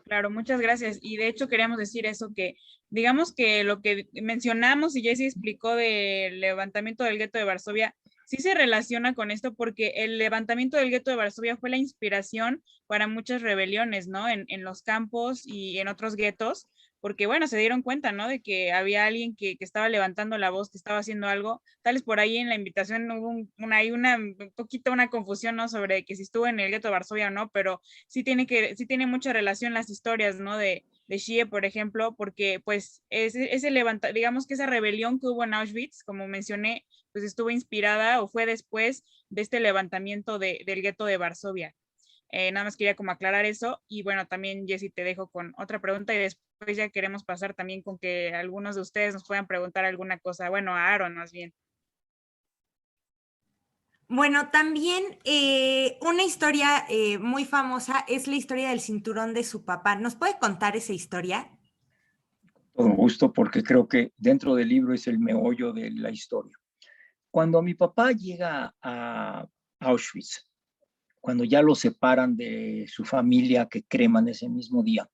Claro, muchas gracias. Y de hecho queríamos decir eso, que digamos que lo que mencionamos y Jessie explicó del levantamiento del gueto de Varsovia, sí se relaciona con esto porque el levantamiento del gueto de Varsovia fue la inspiración para muchas rebeliones, ¿no? En los campos y en otros guetos, porque bueno, se dieron cuenta, ¿no? De que había alguien que estaba levantando la voz, que estaba haciendo algo. Tal vez por ahí en la invitación hubo un poquito una confusión, ¿no? Sobre que si estuvo en el gueto de Varsovia o no, pero sí tiene mucha relación las historias, ¿no? De Shie, por ejemplo, porque pues digamos que esa rebelión que hubo en Auschwitz, como mencioné, pues estuvo inspirada o fue después de este levantamiento del gueto de Varsovia. Nada más quería como aclarar eso y bueno, también Jessie te dejo con otra pregunta y después ya queremos pasar también con que algunos de ustedes nos puedan preguntar alguna cosa, bueno, a Aaron más bien. Bueno, también una historia muy famosa es la historia del cinturón de su papá. ¿Nos puede contar esa historia? Todo gusto, porque creo que dentro del libro es el meollo de la historia. Cuando mi papá llega a Auschwitz, cuando ya lo separan de su familia que creman ese mismo día,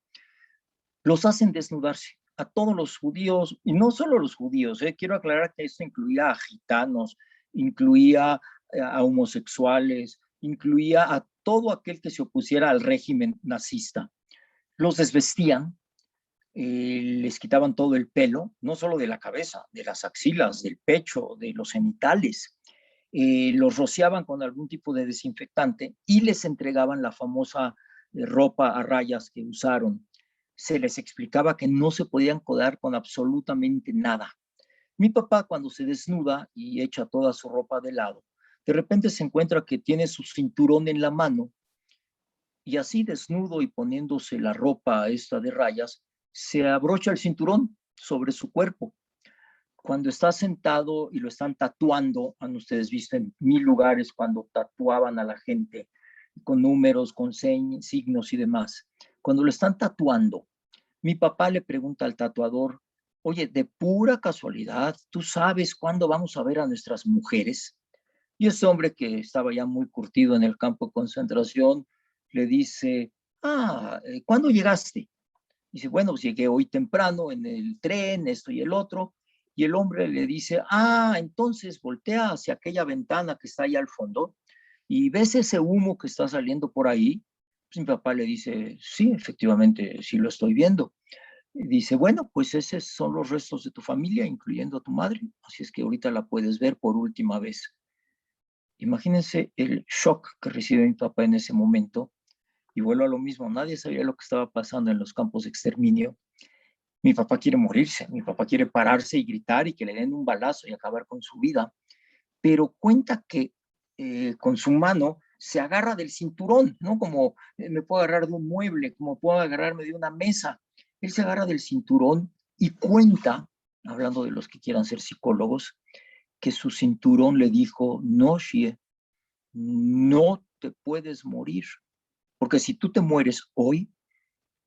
los hacen desnudarse a todos los judíos, y no solo los judíos, quiero aclarar que esto incluía a gitanos, incluía a homosexuales, incluía a todo aquel que se opusiera al régimen nazista. Los desvestían, les quitaban todo el pelo, no solo de la cabeza, de las axilas, del pecho, de los genitales, los rociaban con algún tipo de desinfectante y les entregaban la famosa ropa a rayas que usaron. Se les explicaba que no se podían codear con absolutamente nada. Mi papá, cuando se desnuda y echa toda su ropa de lado, de repente se encuentra que tiene su cinturón en la mano, y así desnudo y poniéndose la ropa esta de rayas, se abrocha el cinturón sobre su cuerpo. Cuando está sentado y lo están tatuando, han ustedes visto en 1000 lugares cuando tatuaban a la gente con números, con signos y demás. Cuando lo están tatuando, mi papá le pregunta al tatuador: oye, de pura casualidad, ¿tú sabes cuándo vamos a ver a nuestras mujeres? Y ese hombre, que estaba ya muy curtido en el campo de concentración, le dice: ¿cuándo llegaste? Dice: bueno, pues llegué hoy temprano en el tren, esto y el otro. Y el hombre le dice: entonces voltea hacia aquella ventana que está ahí al fondo y ves ese humo que está saliendo por ahí. Pues mi papá le dice: sí, efectivamente, sí lo estoy viendo. Y dice: bueno, pues esos son los restos de tu familia, incluyendo a tu madre. Así es que ahorita la puedes ver por última vez. Imagínense el shock que recibe mi papá en ese momento. Y vuelvo a lo mismo, nadie sabía lo que estaba pasando en los campos de exterminio. Mi papá quiere morirse, mi papá quiere pararse y gritar y que le den un balazo y acabar con su vida, pero cuenta que con su mano se agarra del cinturón, ¿no? Como me puedo agarrar de un mueble, como puedo agarrarme de una mesa. Él se agarra del cinturón y cuenta, hablando de los que quieran ser psicólogos, que su cinturón le dijo: no, Shie, no te puedes morir, porque si tú te mueres hoy,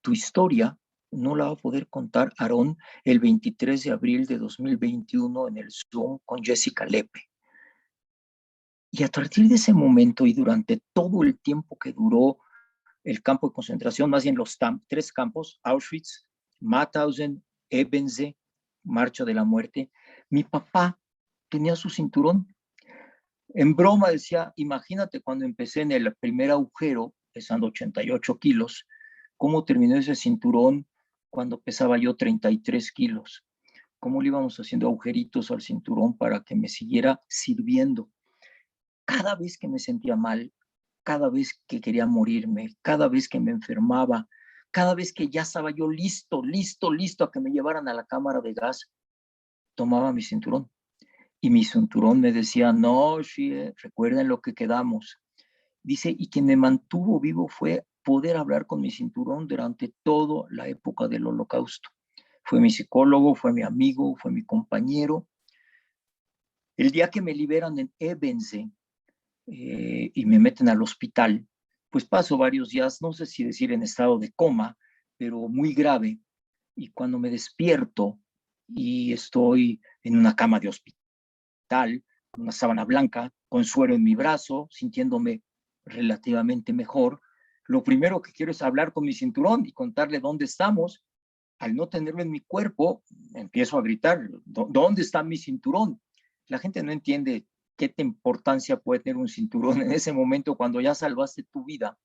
tu historia no la va a poder contar Aarón el 23 de abril de 2021 en el Zoom con Jessica Lepe. Y a partir de ese momento y durante todo el tiempo que duró el campo de concentración, más bien los tres campos, Auschwitz, Mauthausen, Ebensee, Marcha de la Muerte, mi papá tenía su cinturón. En broma decía: imagínate cuando empecé en el primer agujero, pesando 88 kilos, cómo terminó ese cinturón cuando pesaba yo 33 kilos. Cómo le íbamos haciendo agujeritos al cinturón para que me siguiera sirviendo. Cada vez que me sentía mal, cada vez que quería morirme, cada vez que me enfermaba, cada vez que ya estaba yo listo a que me llevaran a la cámara de gas, tomaba mi cinturón. Y mi cinturón me decía: no, Shie, recuerden lo que quedamos. Dice: y quien me mantuvo vivo fue poder hablar con mi cinturón durante toda la época del Holocausto. Fue mi psicólogo, fue mi amigo, fue mi compañero. El día que me liberan en Ebensee y me meten al hospital, pues paso varios días, no sé si decir en estado de coma, pero muy grave. Y cuando me despierto y estoy en una cama de hospital, una sábana blanca, con suero en mi brazo, sintiéndome relativamente mejor, lo primero que quiero es hablar con mi cinturón y contarle dónde estamos. Al no tenerlo en mi cuerpo, empiezo a gritar: ¿dónde está mi cinturón? La gente no entiende qué importancia puede tener un cinturón en ese momento cuando ya salvaste tu vida.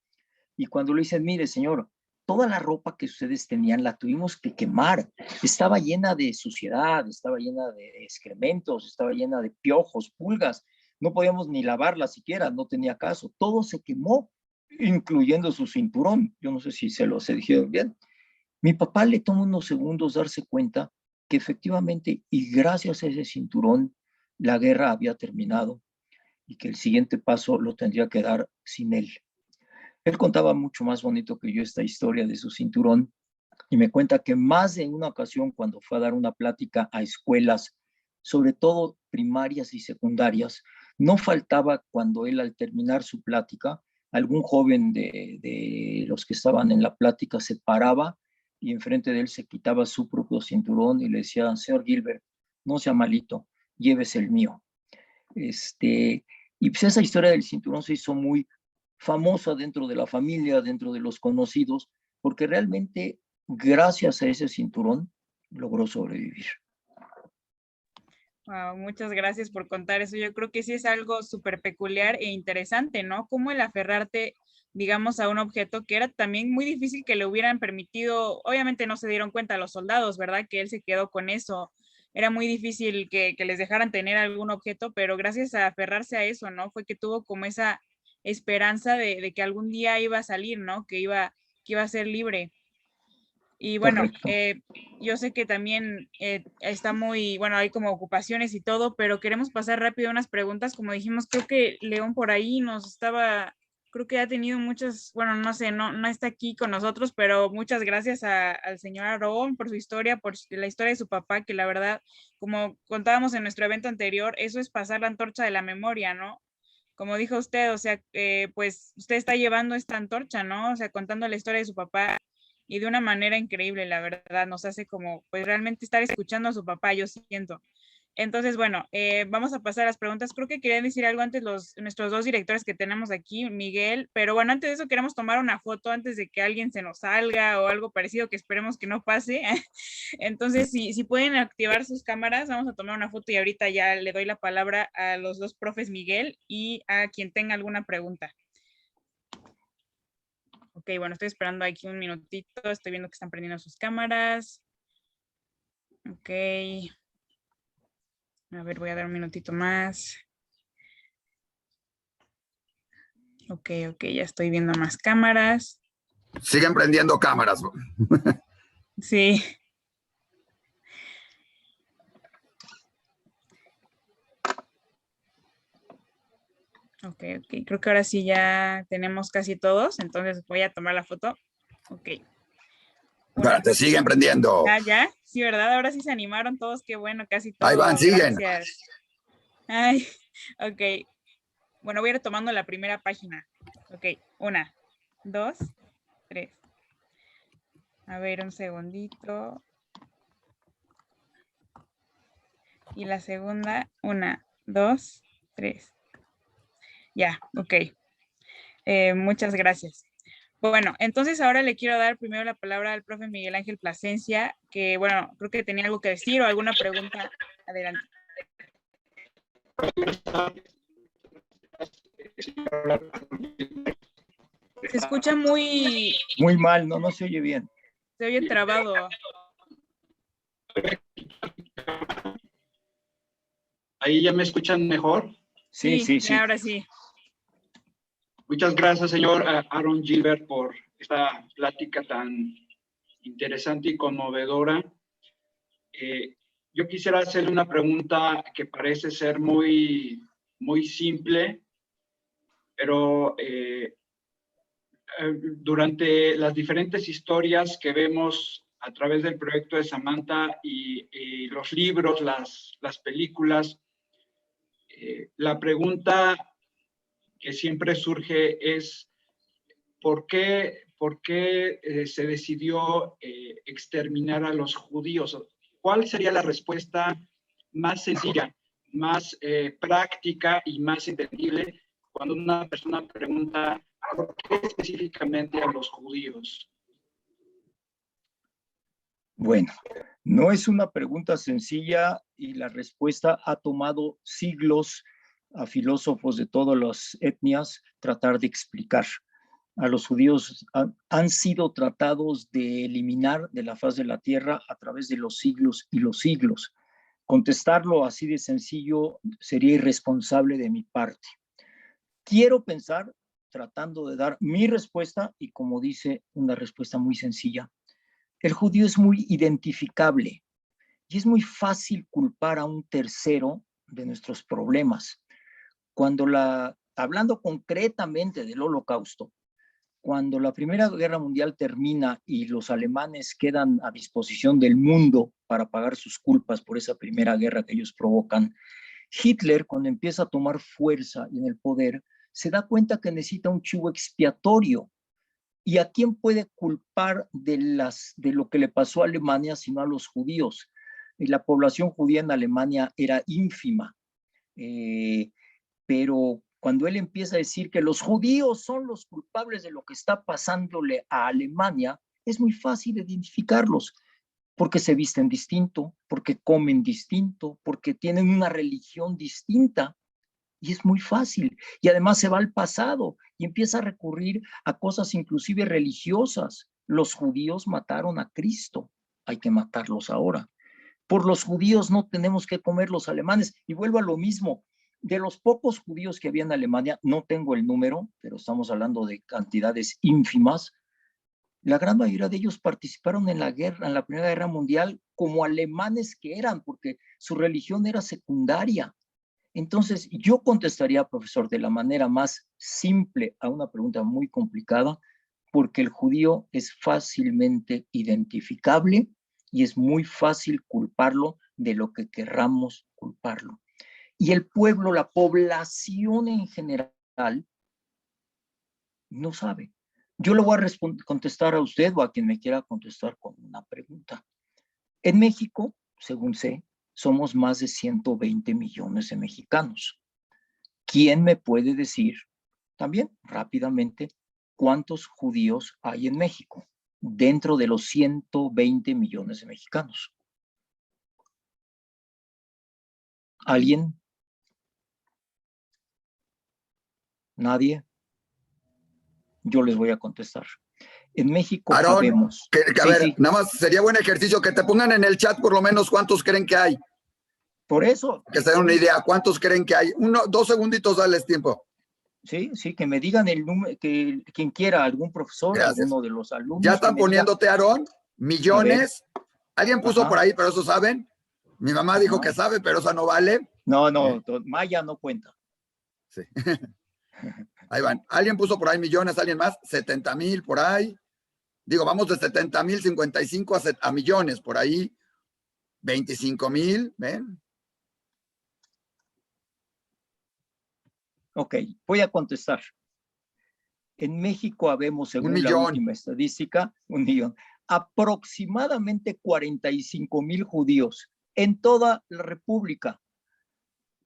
Y cuando le dicen: mire, señor, toda la ropa que ustedes tenían la tuvimos que quemar. Estaba llena de suciedad, estaba llena de excrementos, estaba llena de piojos, pulgas. No podíamos ni lavarla siquiera, no tenía caso. Todo se quemó, incluyendo su cinturón. Yo no sé si se lo dijeron bien. Mi papá le tomó unos segundos darse cuenta que efectivamente, y gracias a ese cinturón, la guerra había terminado y que el siguiente paso lo tendría que dar sin él. Él contaba mucho más bonito que yo esta historia de su cinturón y me cuenta que más de una ocasión, cuando fue a dar una plática a escuelas, sobre todo primarias y secundarias, No faltaba cuando él, al terminar su plática, algún joven de los que estaban en la plática se paraba y enfrente de él se quitaba su propio cinturón y le decía: señor Gilbert, no sea malito, llévese el mío. Y pues esa historia del cinturón se hizo muy famosa dentro de la familia, dentro de los conocidos, porque realmente gracias a ese cinturón logró sobrevivir. Wow, muchas gracias por contar eso. Yo creo que sí es algo súper peculiar e interesante, ¿no? Como el aferrarte, digamos, a un objeto que era también muy difícil que le hubieran permitido, obviamente no se dieron cuenta los soldados, ¿verdad? Que él se quedó con eso. Era muy difícil que les dejaran tener algún objeto, pero gracias a aferrarse a eso, ¿no? Fue que tuvo como esa esperanza de que algún día iba a salir, ¿no? Que iba a ser libre. Y bueno, yo sé que también está muy, bueno, hay como ocupaciones y todo, pero queremos pasar rápido unas preguntas. Como dijimos, creo que León por ahí nos estaba, creo que ha tenido muchas, bueno, no sé, no está aquí con nosotros, pero muchas gracias al señor Aarón por su historia, por la historia de su papá, que la verdad, como contábamos en nuestro evento anterior, eso es pasar la antorcha de la memoria, ¿no? Como dijo usted, o sea, pues usted está llevando esta antorcha, ¿no? O sea, contando la historia de su papá y de una manera increíble, la verdad, nos hace como, pues realmente estar escuchando a su papá, yo siento. Entonces, bueno, vamos a pasar a las preguntas. Creo que querían decir algo antes nuestros dos directores que tenemos aquí, Miguel, pero bueno, antes de eso queremos tomar una foto antes de que alguien se nos salga o algo parecido que esperemos que no pase. Entonces, si pueden activar sus cámaras, vamos a tomar una foto y ahorita ya le doy la palabra a los dos profes Miguel y a quien tenga alguna pregunta. Ok, bueno, estoy esperando aquí un minutito. Estoy viendo que están prendiendo sus cámaras. Ok. A ver, voy a dar un minutito más. Ok, ya estoy viendo más cámaras. Siguen prendiendo cámaras. Sí. Ok. Creo que ahora sí ya tenemos casi todos. Entonces voy a tomar la foto. Ok. Espérate, siguen prendiendo. Ya. Sí, ¿verdad? Ahora sí se animaron todos. Qué bueno, casi todos. Ahí van, siguen. Gracias. Ay, ok. Bueno, voy a ir tomando la primera página. Ok, 1, 2, 3. A ver, un segundito. Y la segunda, 1, 2, 3. Ya, ok. Muchas gracias. Bueno, entonces ahora le quiero dar primero la palabra al profe Miguel Ángel Plasencia, que bueno, creo que tenía algo que decir o alguna pregunta. Adelante. Se escucha muy mal, no se oye bien. Se oye trabado. ¿Ahí ya me escuchan mejor? Sí. Ahora sí. Muchas gracias, señor Aaron Gilbert, por esta plática tan interesante y conmovedora. Yo quisiera hacerle una pregunta que parece ser muy simple, pero durante las diferentes historias que vemos a través del proyecto de Samantha y los libros, las películas, la pregunta que siempre surge es ¿por qué se decidió exterminar a los judíos? ¿Cuál sería la respuesta más sencilla, más práctica y más entendible cuando una persona pregunta ¿por qué específicamente a los judíos? Bueno, no es una pregunta sencilla y la respuesta ha tomado siglos a filósofos de todas las etnias tratar de explicar. A los judíos han sido tratados de eliminar de la faz de la tierra a través de los siglos y los siglos. Contestarlo así de sencillo sería irresponsable de mi parte. Quiero pensar, tratando de dar mi respuesta, y como dice, una respuesta muy sencilla. El judío es muy identificable y es muy fácil culpar a un tercero de nuestros problemas. Hablando concretamente del Holocausto, cuando la Primera Guerra Mundial termina y los alemanes quedan a disposición del mundo para pagar sus culpas por esa primera guerra que ellos provocan, Hitler, cuando empieza a tomar fuerza en el poder, se da cuenta que necesita un chivo expiatorio. ¿Y a quién puede culpar de lo que le pasó a Alemania sino a los judíos? La población judía en Alemania era ínfima, pero cuando él empieza a decir que los judíos son los culpables de lo que está pasándole a Alemania, es muy fácil identificarlos, porque se visten distinto, porque comen distinto, porque tienen una religión distinta. Y es muy fácil. Y además se va al pasado y empieza a recurrir a cosas inclusive religiosas. Los judíos mataron a Cristo. Hay que matarlos ahora. Por los judíos no tenemos que comer los alemanes. Y vuelvo a lo mismo. De los pocos judíos que había en Alemania, no tengo el número, pero estamos hablando de cantidades ínfimas. La gran mayoría de ellos participaron en la guerra, en la Primera Guerra Mundial, como alemanes que eran, porque su religión era secundaria. Entonces, yo contestaría, profesor, de la manera más simple a una pregunta muy complicada, porque el judío es fácilmente identificable y es muy fácil culparlo de lo que querramos culparlo. Y el pueblo, la población en general, no sabe. Yo le voy a contestar a usted o a quien me quiera contestar con una pregunta. En México, según sé, somos más de 120 millones de mexicanos. ¿Quién me puede decir también rápidamente cuántos judíos hay en México dentro de los 120 millones de mexicanos? ¿Alguien? ¿Nadie? Yo les voy a contestar. En México Aarón, habemos... a Sí, ver, sí. nada más sería buen ejercicio que te pongan en el chat por lo menos cuántos creen que hay. Por eso... Que se den una idea, ¿cuántos creen que hay? 2 segunditos, dales tiempo. Sí, sí, que me digan el número, que quien quiera, algún profesor, Gracias. alguno de los alumnos. Ya están poniéndote, Aarón, millones. Alguien puso Ajá. por ahí, pero eso saben. Mi mamá dijo que sabe, pero eso no vale. No, Maya no cuenta. Sí. Ahí van. Alguien puso por ahí millones, alguien más, 70,000 por ahí. Digo, vamos de 70,000, 55 a millones por ahí. 25,000, ¿ven? Ok, voy a contestar. En México habemos, según la última estadística, 1 millón. Aproximadamente 45,000 judíos en toda la República.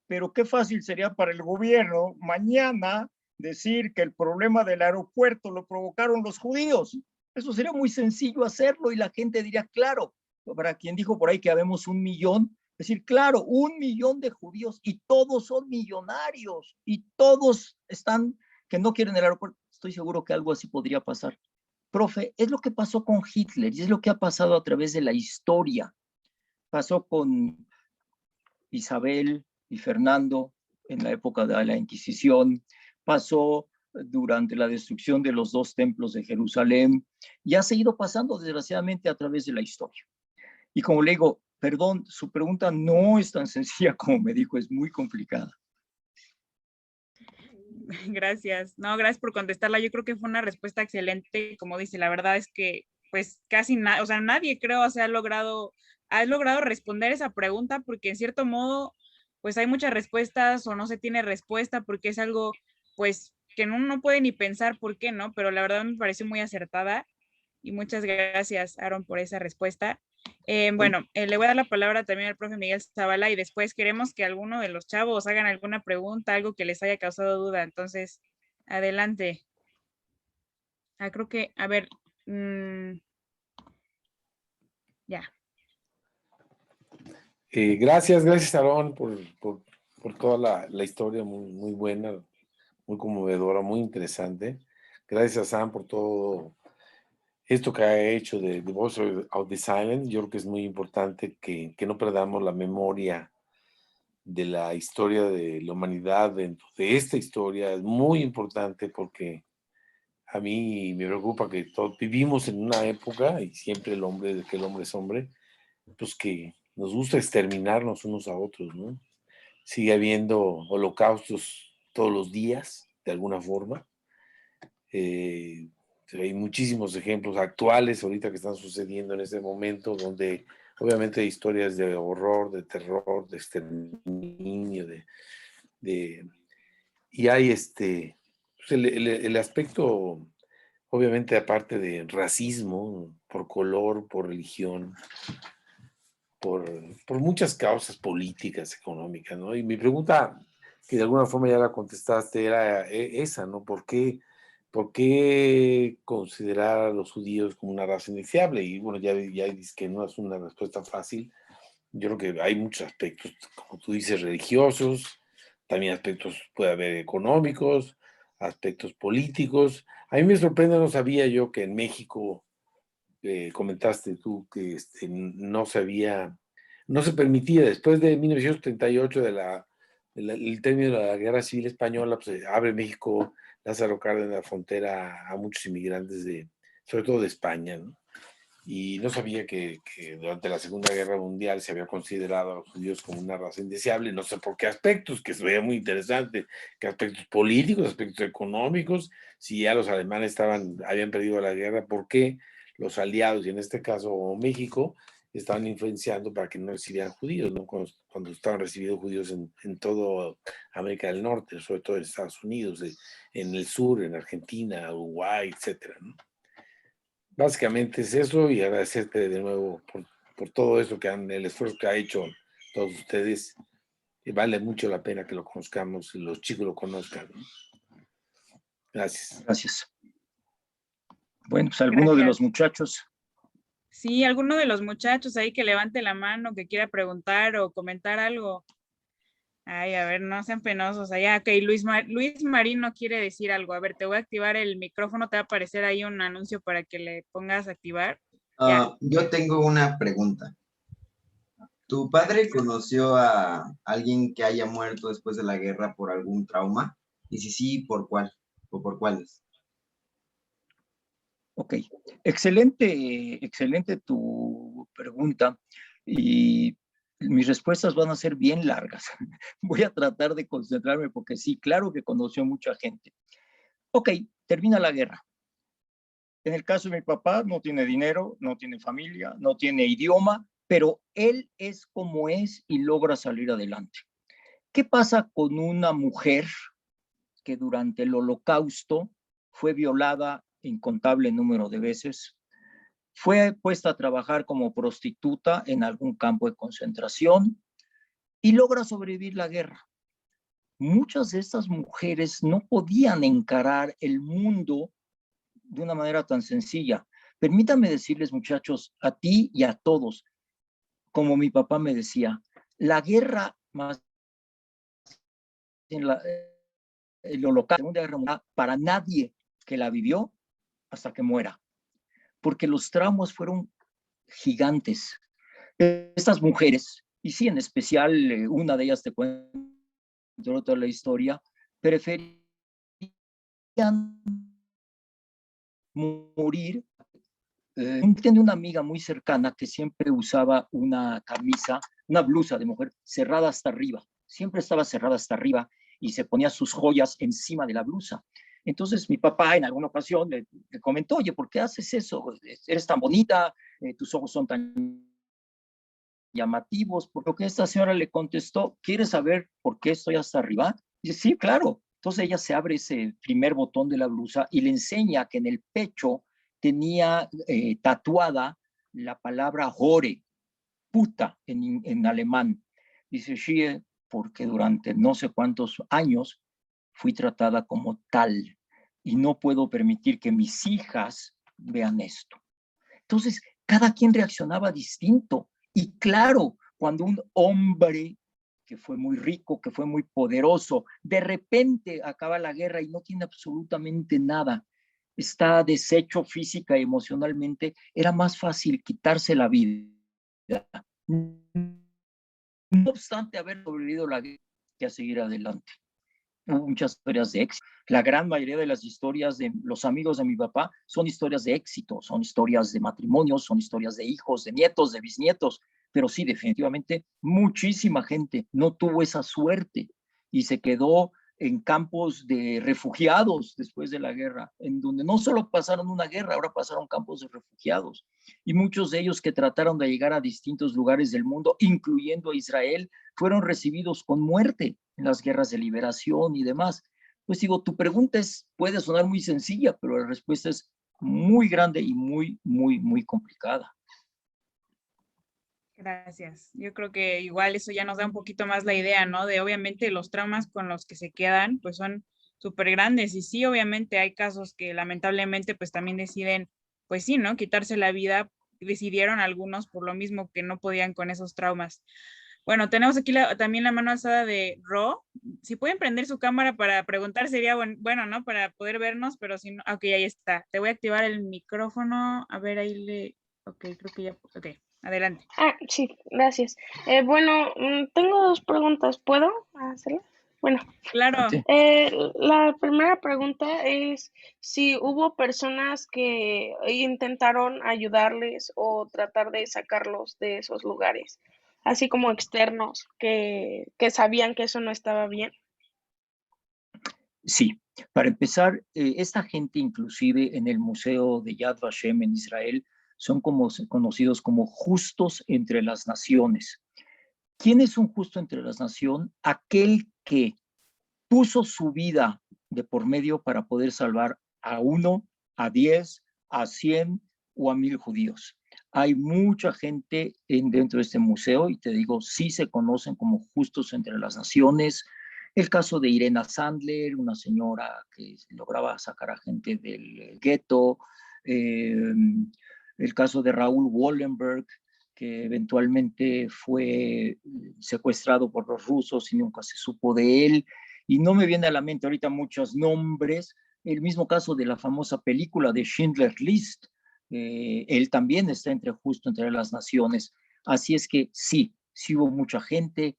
Pero qué fácil sería para el gobierno mañana decir que el problema del aeropuerto lo provocaron los judíos. Eso sería muy sencillo hacerlo y la gente diría, claro, para quien dijo por ahí que habemos 1 millón, decir, claro, 1 millón de judíos y todos son millonarios y todos están que no quieren el aeropuerto. Estoy seguro que algo así podría pasar. Profe, es lo que pasó con Hitler y es lo que ha pasado a través de la historia. Pasó con Isabel y Fernando en la época de la Inquisición, pasó durante la destrucción de los 2 templos de Jerusalén y ha seguido pasando desgraciadamente a través de la historia. Y como le digo, perdón, su pregunta no es tan sencilla como me dijo, es muy complicada. Gracias. No, gracias por contestarla. Yo creo que fue una respuesta excelente. Como dice, la verdad es que pues casi o sea, nadie creo se ha logrado responder esa pregunta porque en cierto modo pues hay muchas respuestas o no se tiene respuesta porque es algo pues que uno no puede ni pensar por qué, ¿no? Pero la verdad me pareció muy acertada y muchas gracias, Aaron, por esa respuesta. Bueno, le voy a dar la palabra también al profe Miguel Zavala y después queremos que alguno de los chavos hagan alguna pregunta, algo que les haya causado duda. Entonces, adelante. Creo que, a ver, ya. Gracias, Aarón, por toda la historia muy, muy buena, muy conmovedora, muy interesante. Gracias, Sam, por todo esto que ha hecho de The Voice of the Silent. Yo creo que es muy importante que no perdamos la memoria de la historia de la humanidad dentro de esta historia. Es muy importante porque a mí me preocupa que todos vivimos en una época, y siempre el hombre es hombre, pues que nos gusta exterminarnos unos a otros, ¿no? Sigue habiendo holocaustos todos los días, de alguna forma. Hay muchísimos ejemplos actuales ahorita que están sucediendo en este momento donde obviamente historias de horror, de terror, de exterminio, y hay pues el aspecto, obviamente, aparte de racismo, por color, por religión, por muchas causas políticas, económicas, ¿no? Y mi pregunta, que de alguna forma ya la contestaste, era esa, ¿no? ¿Por qué considerar a los judíos como una raza indeseable? Y bueno, ya dices que no es una respuesta fácil. Yo creo que hay muchos aspectos, como tú dices, religiosos, también aspectos, puede haber económicos, aspectos políticos. A mí me sorprende, no sabía yo que en México, comentaste tú que no se permitía, después de 1938, el término de la Guerra Civil Española, pues abre México, Lázaro Cárdenas, la frontera a muchos inmigrantes, sobre todo de España, ¿no? Y no sabía que durante la Segunda Guerra Mundial se había considerado a los judíos como una raza indeseable, no sé por qué aspectos, que se veía muy interesante, que aspectos políticos, aspectos económicos, si ya los alemanes habían perdido la guerra, ¿por qué los aliados, y en este caso México, estaban influenciando para que no recibieran judíos, ¿no? Cuando estaban recibiendo judíos en toda América del Norte, sobre todo en Estados Unidos, en el sur, en Argentina, Uruguay, etcétera, ¿no? Básicamente es eso, y agradecerte de nuevo por todo eso, el esfuerzo que ha hecho todos ustedes. Y vale mucho la pena que lo conozcamos y los chicos lo conozcan, ¿no? Gracias. Gracias. Bueno, pues alguno de Gracias. los muchachos. Sí, alguno de los muchachos ahí que levante la mano, que quiera preguntar o comentar algo. Ay, a ver, no sean penosos. Allá, ok, Luis Marín no quiere decir algo. A ver, te voy a activar el micrófono, te va a aparecer ahí un anuncio para que le pongas a activar. Ya. Yo tengo una pregunta. ¿Tu padre conoció a alguien que haya muerto después de la guerra por algún trauma? Y si sí, ¿por cuál? ¿O por cuáles? Ok, excelente tu pregunta, y mis respuestas van a ser bien largas. Voy a tratar de concentrarme porque sí, claro que conoció mucha gente. Ok, termina la guerra. En el caso de mi papá, no tiene dinero, no tiene familia, no tiene idioma, pero él es como es y logra salir adelante. ¿Qué pasa con una mujer que durante el Holocausto fue violada incontable número de veces, fue puesta a trabajar como prostituta en algún campo de concentración y logra sobrevivir la guerra? Muchas de estas mujeres no podían encarar el mundo de una manera tan sencilla. Permítanme decirles, muchachos, a ti y a todos, como mi papá me decía, la guerra más en el Holocausto, la Segunda Guerra Mundial, para nadie que la vivió hasta que muera, porque los traumas fueron gigantes. Estas mujeres, y sí, en especial una de ellas, te cuento toda la historia, preferían morir. Tengo una amiga muy cercana que siempre usaba una camisa, una blusa de mujer cerrada hasta arriba, siempre estaba cerrada hasta arriba y se ponía sus joyas encima de la blusa. Entonces mi papá en alguna ocasión le comentó, oye, ¿por qué haces eso? Eres tan bonita, tus ojos son tan llamativos. Por lo que esta señora le contestó, ¿quieres saber por qué estoy hasta arriba? Y dice, sí, claro. Entonces ella se abre ese primer botón de la blusa y le enseña que en el pecho tenía tatuada la palabra Hore, puta en alemán. Dice, sí, porque durante no sé cuántos años fui tratada como tal y no puedo permitir que mis hijas vean esto. Entonces, cada quien reaccionaba distinto. Y claro, cuando un hombre que fue muy rico, que fue muy poderoso, de repente acaba la guerra y no tiene absolutamente nada, está deshecho física y emocionalmente, era más fácil quitarse la vida, no obstante haber sobrevivido la guerra, que a seguir adelante. Hubo muchas historias de éxito. La gran mayoría de las historias de los amigos de mi papá son historias de éxito, son historias de matrimonios, son historias de hijos, de nietos, de bisnietos, pero sí, definitivamente, muchísima gente no tuvo esa suerte y se quedó en campos de refugiados después de la guerra, en donde no solo pasaron una guerra, ahora pasaron campos de refugiados. Y muchos de ellos que trataron de llegar a distintos lugares del mundo, incluyendo a Israel, fueron recibidos con muerte en las guerras de liberación y demás. Pues digo, tu pregunta puede sonar muy sencilla, pero la respuesta es muy grande y muy, muy, muy complicada. Gracias. Yo creo que igual eso ya nos da un poquito más la idea, ¿no? De obviamente los traumas con los que se quedan, pues son súper grandes. Y sí, obviamente hay casos que lamentablemente pues también deciden, pues sí, ¿no? Quitarse la vida. Decidieron algunos por lo mismo que no podían con esos traumas. Bueno, tenemos aquí también la mano alzada de Ro. Si pueden prender su cámara para preguntar sería bueno, ¿no? Para poder vernos, pero si no, ok, ahí está. Te voy a activar el micrófono. A ver, ahí ok, creo que ya, ok, adelante. Sí, gracias. Bueno, tengo dos preguntas. ¿Puedo hacerlas? Bueno, Claro. Sí. la primera pregunta es si hubo personas que intentaron ayudarles o tratar de sacarlos de esos lugares, así como externos que sabían que eso no estaba bien. Sí, para empezar, esta gente inclusive en el Museo de Yad Vashem en Israel son conocidos como justos entre las naciones. ¿Quién es un justo entre las naciones? Aquel que puso su vida de por medio para poder salvar a 1, a 10, a 100 o a 1000 judíos. Hay mucha gente dentro de este museo y te digo, sí se conocen como justos entre las naciones. El caso de Irena Sandler, una señora que lograba sacar a gente del gueto. El caso de Raúl Wallenberg, que eventualmente fue secuestrado por los rusos y nunca se supo de él. Y no me viene a la mente ahorita muchos nombres. El mismo caso de la famosa película de Schindler's List. Él también está justo entre las naciones. Así es que sí hubo mucha gente.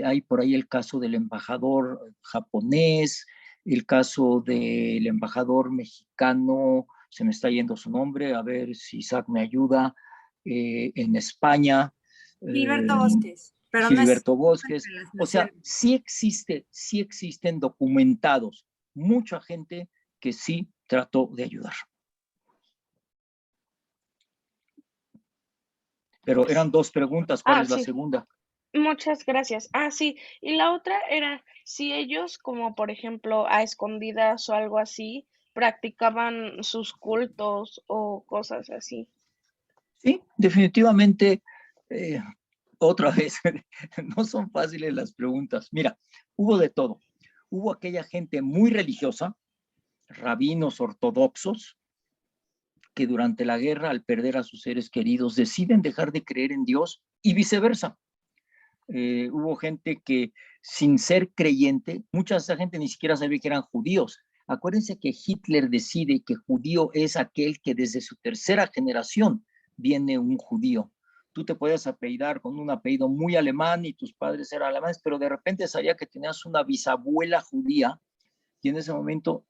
Hay por ahí el caso del embajador japonés, el caso del embajador mexicano, se me está yendo su nombre, a ver si Isaac me ayuda, en España. Gilberto Bosques. Pero Gilberto no Bosques. O sea, sí existen documentados mucha gente que sí trató de ayudar. Pero eran dos preguntas. ¿Cuál es la segunda? Muchas gracias. Sí, y la otra era si ellos, como por ejemplo a escondidas o algo así, practicaban sus cultos o cosas así. Sí, definitivamente. Otra vez, no son fáciles las preguntas. Mira, hubo de todo. Hubo aquella gente muy religiosa, rabinos ortodoxos, que durante la guerra, al perder a sus seres queridos, deciden dejar de creer en Dios y viceversa. Hubo gente que, sin ser creyente, mucha de esa gente ni siquiera sabía que eran judíos. Acuérdense que Hitler decide que judío es aquel que desde su tercera generación viene un judío. Tú te puedes apellidar con un apellido muy alemán y tus padres eran alemanes, pero de repente sabía que tenías una bisabuela judía y en ese momento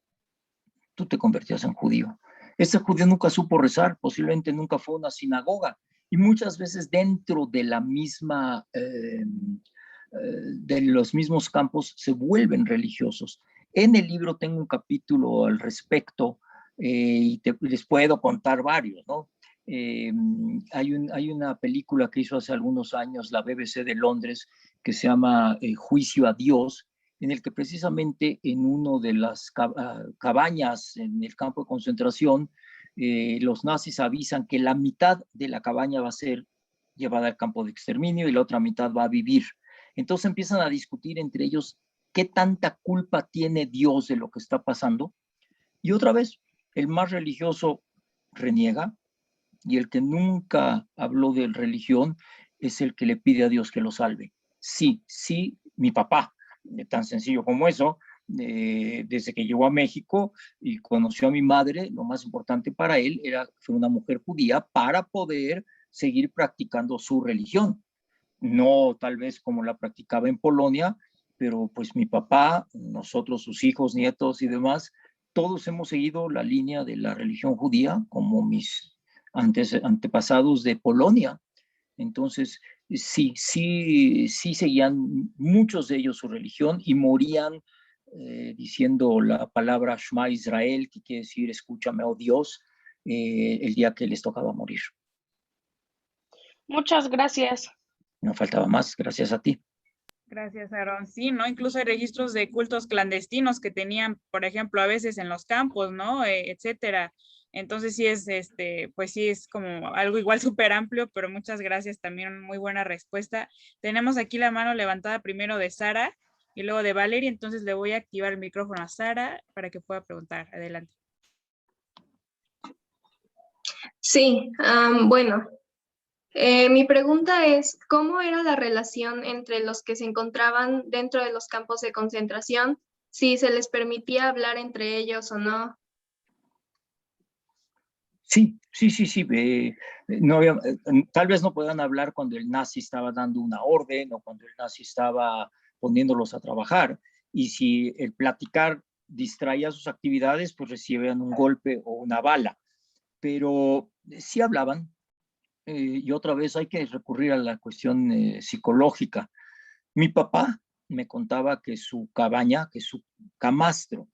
tú te convertías en judío. Ese judío nunca supo rezar, posiblemente nunca fue a una sinagoga y muchas veces dentro de la misma, de los mismos campos se vuelven religiosos. En el libro tengo un capítulo al respecto y les puedo contar varios, ¿no? Hay una película que hizo hace algunos años la BBC de Londres que se llama Juicio a Dios, en el que precisamente en una de las cabañas en el campo de concentración, los nazis avisan que la mitad de la cabaña va a ser llevada al campo de exterminio y la otra mitad va a vivir. Entonces empiezan a discutir entre ellos qué tanta culpa tiene Dios de lo que está pasando. Y otra vez, el más religioso reniega, y el que nunca habló de religión es el que le pide a Dios que lo salve. Sí, mi papá, tan sencillo como eso, desde que llegó a México y conoció a mi madre, lo más importante para él fue una mujer judía para poder seguir practicando su religión. No tal vez como la practicaba en Polonia, pero pues mi papá, nosotros, sus hijos, nietos y demás, todos hemos seguido la línea de la religión judía como mis antepasados de Polonia. Entonces, sí seguían muchos de ellos su religión y morían diciendo la palabra Shema Israel, que quiere decir escúchame, oh Dios, el día que les tocaba morir. Muchas gracias. No faltaba más, gracias a ti. Gracias, Aaron. Sí, ¿no? Incluso hay registros de cultos clandestinos que tenían, por ejemplo, a veces en los campos, ¿no? Etcétera. Entonces sí es, pues sí es como algo igual súper amplio, pero muchas gracias, también muy buena respuesta. Tenemos aquí la mano levantada primero de Sara y luego de Valerie, entonces le voy a activar el micrófono a Sara para que pueda preguntar. Adelante. Sí, bueno, mi pregunta es, ¿cómo era la relación entre los que se encontraban dentro de los campos de concentración? Si se les permitía hablar entre ellos o no. Sí. No había, tal vez no puedan hablar cuando el nazi estaba dando una orden o cuando el nazi estaba poniéndolos a trabajar. Y si el platicar distraía sus actividades, pues recibían un golpe o una bala. Pero sí hablaban. Y otra vez hay que recurrir a la cuestión psicológica. Mi papá me contaba que su cabaña, que su camastro,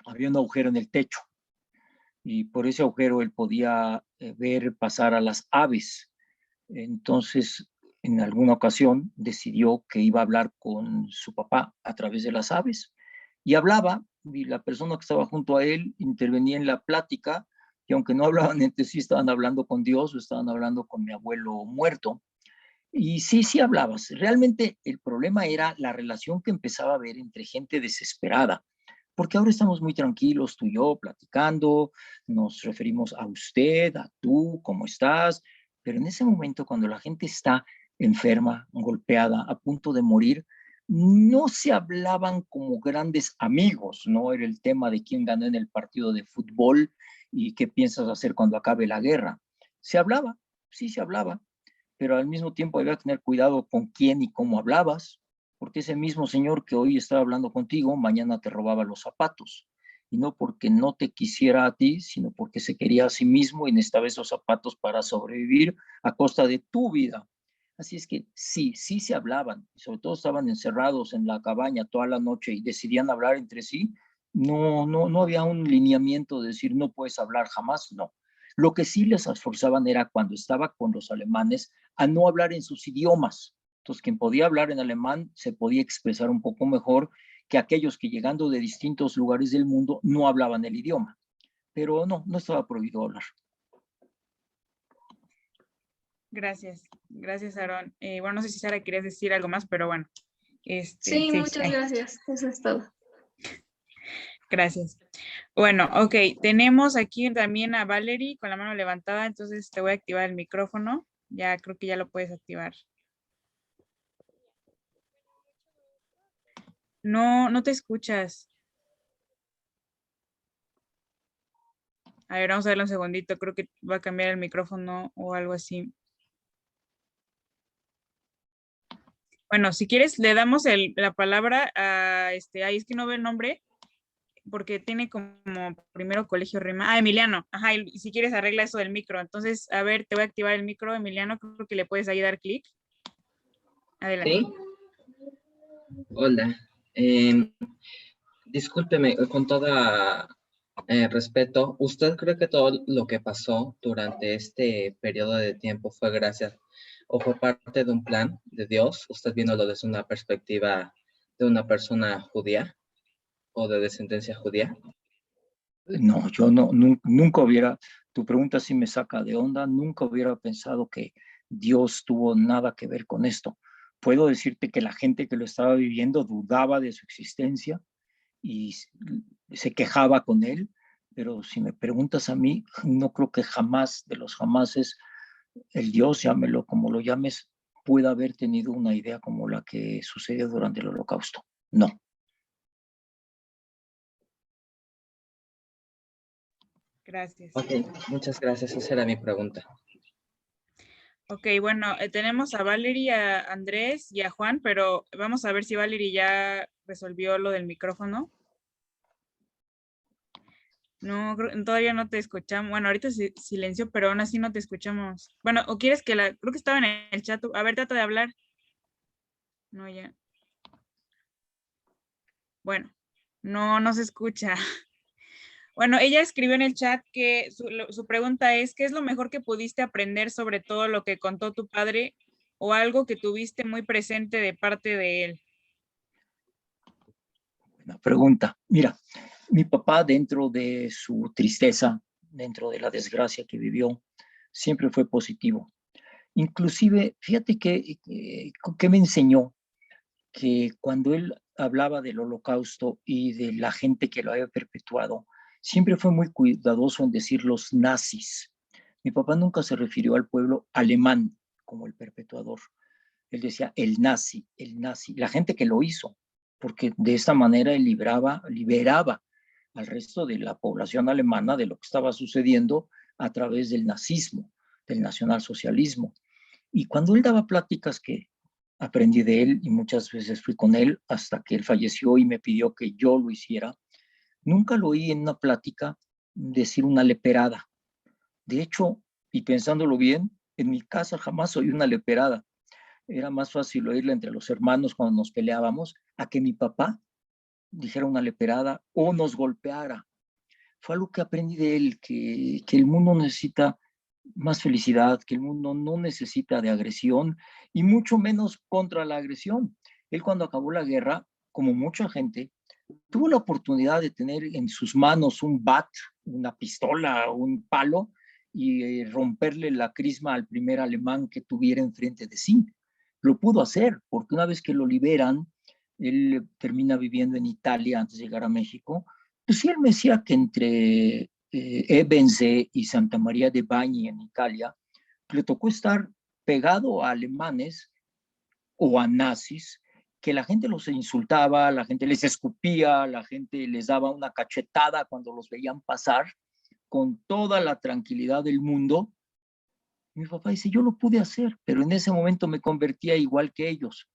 había un agujero en el techo. Y por ese agujero él podía ver pasar a las aves. Entonces, en alguna ocasión decidió que iba a hablar con su papá a través de las aves. Y hablaba, y la persona que estaba junto a él intervenía en la plática, y aunque no hablaban entre sí, estaban hablando con Dios o estaban hablando con mi abuelo muerto. Y sí hablabas. Realmente el problema era la relación que empezaba a haber entre gente desesperada, porque ahora estamos muy tranquilos, tú y yo, platicando, nos referimos a usted, a tú, ¿cómo estás? Pero en ese momento, cuando la gente está enferma, golpeada, a punto de morir, no se hablaban como grandes amigos, no era el tema de quién ganó en el partido de fútbol y qué piensas hacer cuando acabe la guerra. Se hablaba, sí se hablaba, pero al mismo tiempo había que tener cuidado con quién y cómo hablabas, porque ese mismo señor que hoy estaba hablando contigo, mañana te robaba los zapatos. Y no porque no te quisiera a ti, sino porque se quería a sí mismo y necesitaba esos zapatos para sobrevivir a costa de tu vida. Así es que sí se hablaban, sobre todo estaban encerrados en la cabaña toda la noche y decidían hablar entre sí. No había un lineamiento de decir no puedes hablar jamás, no. Lo que sí les esforzaban era cuando estaba con los alemanes a no hablar en sus idiomas. Entonces, quien podía hablar en alemán se podía expresar un poco mejor que aquellos que llegando de distintos lugares del mundo no hablaban el idioma. Pero no estaba prohibido hablar. Gracias, Aaron. Bueno, no sé si Sara querías decir algo más, pero bueno. Sí, muchas gracias. Eso es todo. Gracias. Bueno, ok, tenemos aquí también a Valerie con la mano levantada, entonces te voy a activar el micrófono. Ya creo que ya lo puedes activar. No te escuchas. A ver, vamos a verlo un segundito. Creo que va a cambiar el micrófono o algo así. Bueno, si quieres, le damos la palabra a ahí es que no ve el nombre, porque tiene como primero Colegio Rima. Emiliano. Ajá, y si quieres arregla eso del micro. Entonces, a ver, te voy a activar el micro, Emiliano. Creo que le puedes ahí dar clic. Adelante. ¿Sí? Hola. Discúlpeme, con todo respeto, ¿usted cree que todo lo que pasó durante este periodo de tiempo fue gracias o fue parte de un plan de Dios? ¿Usted viéndolo desde una perspectiva de una persona judía o de descendencia judía? No, yo nunca hubiera, tu pregunta sí me saca de onda, nunca hubiera pensado que Dios tuvo nada que ver con esto. Puedo decirte que la gente que lo estaba viviendo dudaba de su existencia y se quejaba con él, pero si me preguntas a mí, no creo que jamás de los jamases el Dios, llámelo como lo llames, pueda haber tenido una idea como la que sucedió durante el Holocausto. No. Gracias. Ok, muchas gracias. Esa era mi pregunta. Ok, bueno, tenemos a Valerie, a Andrés y a Juan, pero vamos a ver si Valerie ya resolvió lo del micrófono. No, todavía no te escuchamos. Bueno, ahorita silencio, pero aún así no te escuchamos. Bueno, o quieres que creo que estaba en el chat. A ver, trata de hablar. No, ya. Bueno, No, no se escucha. Bueno, ella escribió en el chat que su pregunta es, ¿qué es lo mejor que pudiste aprender sobre todo lo que contó tu padre o algo que tuviste muy presente de parte de él? Buena pregunta. Mira, mi papá dentro de su tristeza, dentro de la desgracia que vivió, siempre fue positivo. Inclusive, fíjate que me enseñó que cuando él hablaba del holocausto y de la gente que lo había perpetuado, siempre fue muy cuidadoso en decir los nazis. Mi papá nunca se refirió al pueblo alemán como el perpetuador. Él decía el nazi, la gente que lo hizo, porque de esta manera él liberaba al resto de la población alemana de lo que estaba sucediendo a través del nazismo, del nacionalsocialismo. Y cuando él daba pláticas que aprendí de él y muchas veces fui con él hasta que él falleció y me pidió que yo lo hiciera, nunca lo oí en una plática decir una leperada. De hecho, y pensándolo bien, en mi casa jamás oí una leperada. Era más fácil oírla entre los hermanos cuando nos peleábamos a que mi papá dijera una leperada o nos golpeara. Fue algo que aprendí de él, que el mundo necesita más felicidad, que el mundo no necesita de agresión y mucho menos contra la agresión. Él cuando acabó la guerra, como mucha gente, tuvo la oportunidad de tener en sus manos un bat, una pistola, un palo y romperle la crisma al primer alemán que tuviera enfrente de sí. Lo pudo hacer, porque una vez que lo liberan, él termina viviendo en Italia antes de llegar a México. Pues sí, él me decía que entre Ebense y Santa María de Bagni en Italia, le tocó estar pegado a alemanes o a nazis, que la gente los insultaba, la gente les escupía, la gente les daba una cachetada cuando los veían pasar, con toda la tranquilidad del mundo. Mi papá dice, yo lo pude hacer, pero en ese momento me convertía igual que ellos.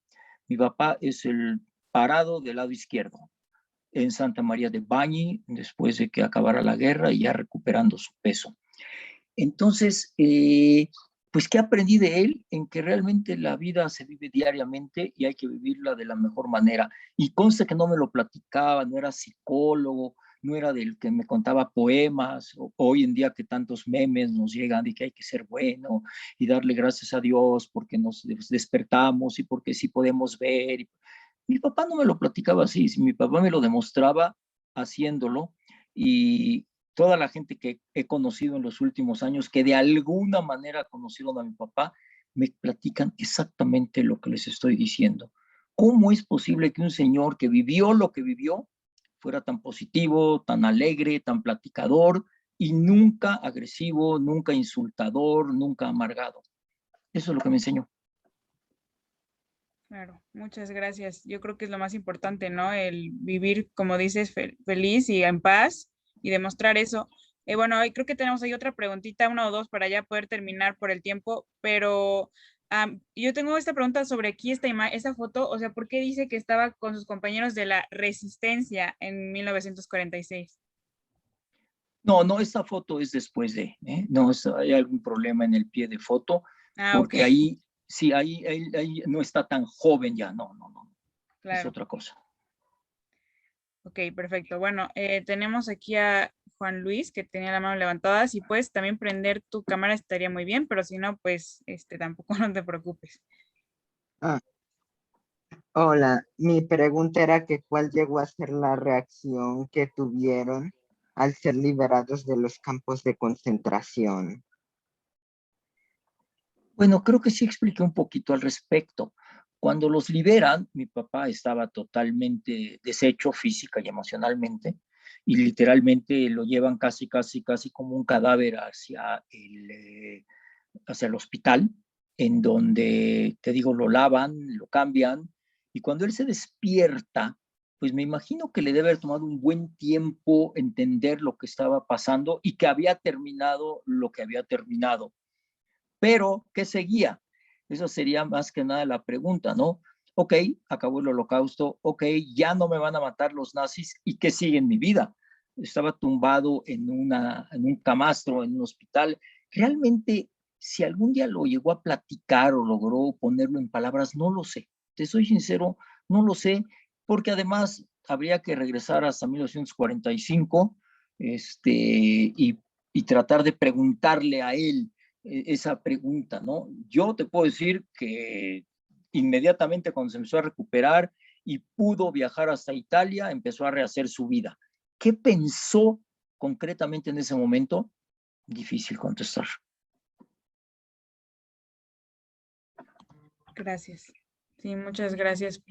Mi papá es el parado del lado izquierdo, en Santa María de Bagni, después de que acabara la guerra y ya recuperando su peso. Entonces, pues, ¿qué aprendí de él? En que realmente la vida se vive diariamente y hay que vivirla de la mejor manera. Y consta que no me lo platicaba, no era psicólogo, no era del que me contaba poemas, hoy en día que tantos memes nos llegan de que hay que ser bueno y darle gracias a Dios porque nos despertamos y porque sí podemos ver. Mi papá no me lo platicaba así, mi papá me lo demostraba haciéndolo y toda la gente que he conocido en los últimos años, que de alguna manera conocieron a mi papá, me platican exactamente lo que les estoy diciendo. ¿Cómo es posible que un señor que vivió lo que vivió fuera tan positivo, tan alegre, tan platicador y nunca agresivo, nunca insultador, nunca amargado? Eso es lo que me enseñó. Claro, muchas gracias. Yo creo que es lo más importante, ¿no? El vivir, como dices, feliz y en paz y demostrar eso. Bueno, creo que tenemos ahí otra preguntita, una o dos para ya poder terminar por el tiempo, pero yo tengo esta pregunta sobre aquí esta foto, o sea, ¿por qué dice que estaba con sus compañeros de la Resistencia en 1946? No, esta foto es después de, no, hay algún problema en el pie de foto, porque Ok. ahí, sí, ahí no está tan joven ya, no, Claro. es otra cosa. Ok, perfecto. Bueno, tenemos aquí a Juan Luis que tenía la mano levantada. Si puedes también prender tu cámara estaría muy bien, pero si no, pues tampoco no te preocupes. Ah, hola, mi pregunta era que cuál llegó a ser la reacción que tuvieron al ser liberados de los campos de concentración. Bueno, creo que sí expliqué un poquito al respecto. Cuando los liberan, mi papá estaba totalmente deshecho física y emocionalmente, y literalmente lo llevan casi como un cadáver hacia el hospital, en donde, te digo, lo lavan, lo cambian, y cuando él se despierta, pues me imagino que le debe haber tomado un buen tiempo entender lo que estaba pasando y que había terminado lo que había terminado. Pero, ¿qué seguía? Eso sería más que nada la pregunta, ¿no? Ok, acabó el holocausto, ok, ya no me van a matar los nazis, ¿y qué sigue en mi vida? Estaba tumbado en un camastro, en un hospital. Realmente, si algún día lo llegó a platicar o logró ponerlo en palabras, no lo sé. Te soy sincero, no lo sé, porque además habría que regresar hasta 1945 y tratar de preguntarle a él esa pregunta, ¿no? Yo te puedo decir que inmediatamente cuando se empezó a recuperar y pudo viajar hasta Italia, empezó a rehacer su vida. ¿Qué pensó concretamente en ese momento? Difícil contestar. Gracias. Sí, muchas gracias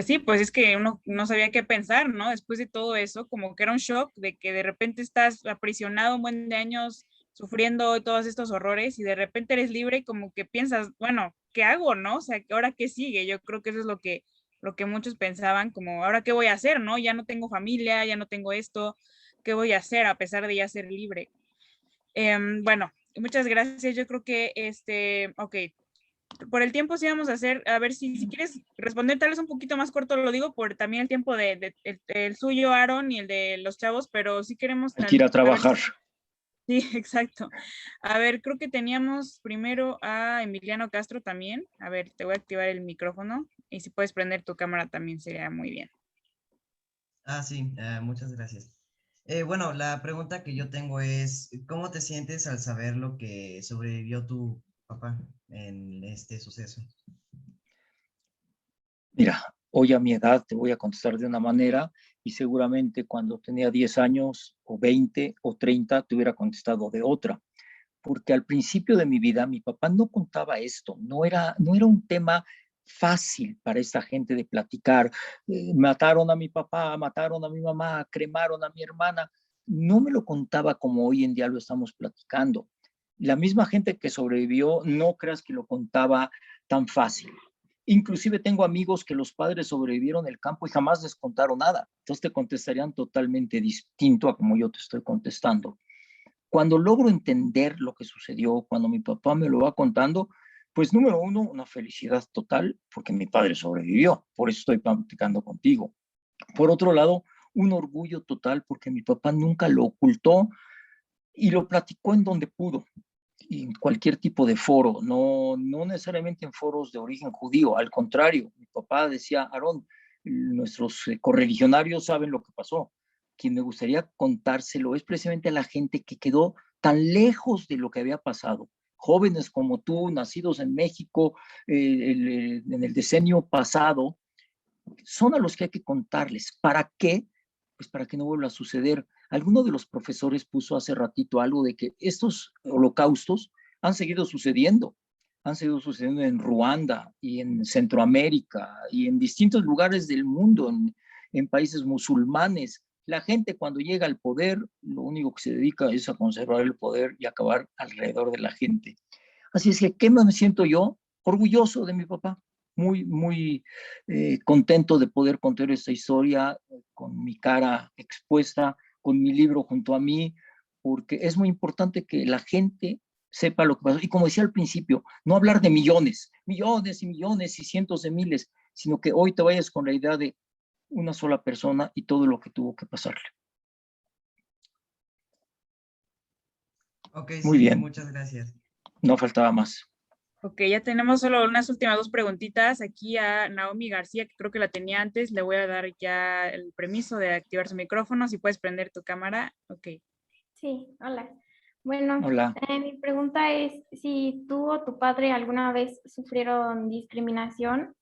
sí, pues es que uno no sabía qué pensar, ¿no? Después de todo eso, como que era un shock de que de repente estás aprisionado un buen de años sufriendo todos estos horrores y de repente eres libre y como que piensas, bueno, ¿qué hago, no? O sea, ¿ahora qué sigue? Yo creo que eso es lo que muchos pensaban, como, ¿ahora qué voy a hacer, no? Ya no tengo familia, ya no tengo esto, ¿qué voy a hacer a pesar de ya ser libre? Bueno, muchas gracias. Yo creo que, ok, por el tiempo sí vamos a hacer, a ver si quieres responder tal vez un poquito más corto, lo digo por también el tiempo el suyo, Aaron, y el de los chavos, pero sí queremos... Hay que ir a trabajar. Sí, exacto. A ver, creo que teníamos primero a Emiliano Castro también. A ver, te voy a activar el micrófono y si puedes prender tu cámara también sería muy bien. Sí, muchas gracias. Bueno, la pregunta que yo tengo es, ¿cómo te sientes al saber lo que sobrevivió tu papá en este suceso? Mira, hoy a mi edad te voy a contestar de una manera y seguramente cuando tenía 10 años o 20 o 30 te hubiera contestado de otra. Porque al principio de mi vida mi papá no contaba esto, no era un tema fácil para esta gente de platicar. Mataron a mi papá, mataron a mi mamá, cremaron a mi hermana. No me lo contaba como hoy en día lo estamos platicando. La misma gente que sobrevivió, no creas que lo contaba tan fácil. Inclusive tengo amigos que los padres sobrevivieron el campo y jamás les contaron nada. Entonces te contestarían totalmente distinto a como yo te estoy contestando. Cuando logro entender lo que sucedió, cuando mi papá me lo va contando, pues número uno, una felicidad total porque mi padre sobrevivió. Por eso estoy platicando contigo. Por otro lado, un orgullo total porque mi papá nunca lo ocultó y lo platicó en donde pudo, en cualquier tipo de foro, no necesariamente en foros de origen judío, al contrario, mi papá decía, Aarón, nuestros correligionarios saben lo que pasó, quien me gustaría contárselo es precisamente a la gente que quedó tan lejos de lo que había pasado, jóvenes como tú, nacidos en México en el decenio pasado, son a los que hay que contarles. ¿Para qué? Pues para que no vuelva a suceder. Alguno de los profesores puso hace ratito algo de que estos holocaustos han seguido sucediendo en Ruanda y en Centroamérica y en distintos lugares del mundo, en países musulmanes. La gente cuando llega al poder, lo único que se dedica es a conservar el poder y acabar alrededor de la gente. Así es que, ¿qué me siento yo? Orgulloso de mi papá, muy contento de poder contar esta historia con mi cara expuesta, con mi libro junto a mí, porque es muy importante que la gente sepa lo que pasó. Y como decía al principio, no hablar de millones y millones y cientos de miles, sino que hoy te vayas con la idea de una sola persona y todo lo que tuvo que pasarle. Ok, muy sí, bien. muchas gracias. No faltaba más. Ok, ya tenemos solo unas últimas dos preguntitas aquí a Naomi García, que creo que la tenía antes. Le voy a dar ya el permiso de activar su micrófono. Si puedes prender tu cámara. Ok. Sí, hola. Bueno, Hola. Mi pregunta es si tú o tu padre alguna vez sufrieron discriminación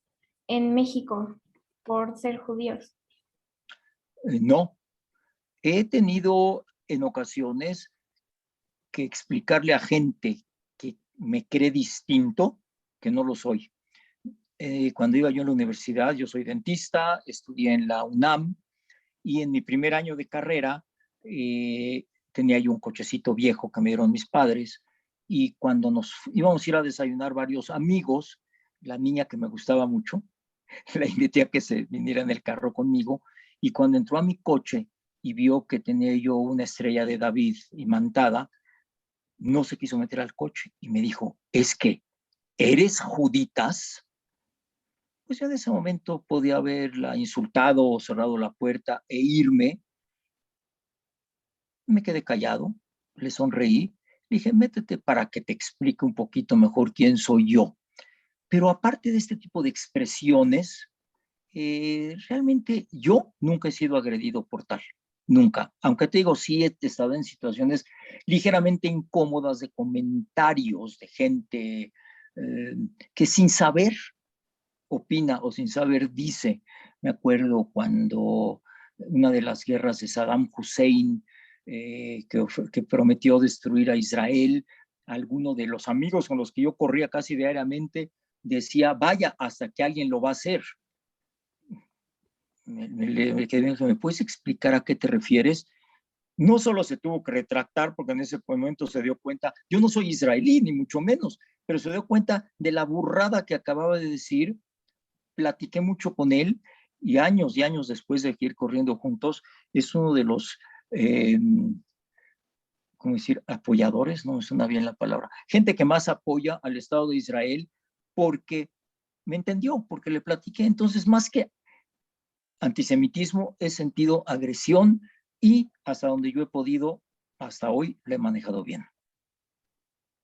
en México por ser judíos. No. He tenido en ocasiones que explicarle a gente que me cree distinto, que no lo soy. Cuando iba yo a la universidad, yo soy dentista, estudié en la UNAM y en mi primer año de carrera tenía yo un cochecito viejo que me dieron mis padres y cuando nos íbamos a ir a desayunar varios amigos, la niña que me gustaba mucho, la invité a que se viniera en el carro conmigo y cuando entró a mi coche y vio que tenía yo una estrella de David imantada, no se quiso meter al coche y me dijo, es que, ¿eres Juditas? Pues yo en ese momento podía haberla insultado o cerrado la puerta e irme. Me quedé callado, le sonreí, le dije, métete para que te explique un poquito mejor quién soy yo. Pero aparte de este tipo de expresiones, realmente yo nunca he sido agredido por tal. Nunca. Aunque te digo, sí he estado en situaciones ligeramente incómodas de comentarios de gente que sin saber opina o sin saber dice. Me acuerdo cuando una de las guerras de Saddam Hussein, que prometió destruir a Israel, alguno de los amigos con los que yo corría casi diariamente decía, vaya, hasta que alguien lo va a hacer. ¿Me puedes explicar a qué te refieres? No solo se tuvo que retractar porque en ese momento se dio cuenta, yo no soy israelí ni mucho menos, pero se dio cuenta de la burrada que acababa de decir. Platiqué mucho con él y años después de ir corriendo juntos, es uno de los, ¿cómo decir? Apoyadores, no me suena bien la palabra, gente que más apoya al Estado de Israel porque me entendió, porque le platiqué. Entonces, más que antisemitismo, he sentido agresión y hasta donde yo he podido, hasta hoy, lo he manejado bien.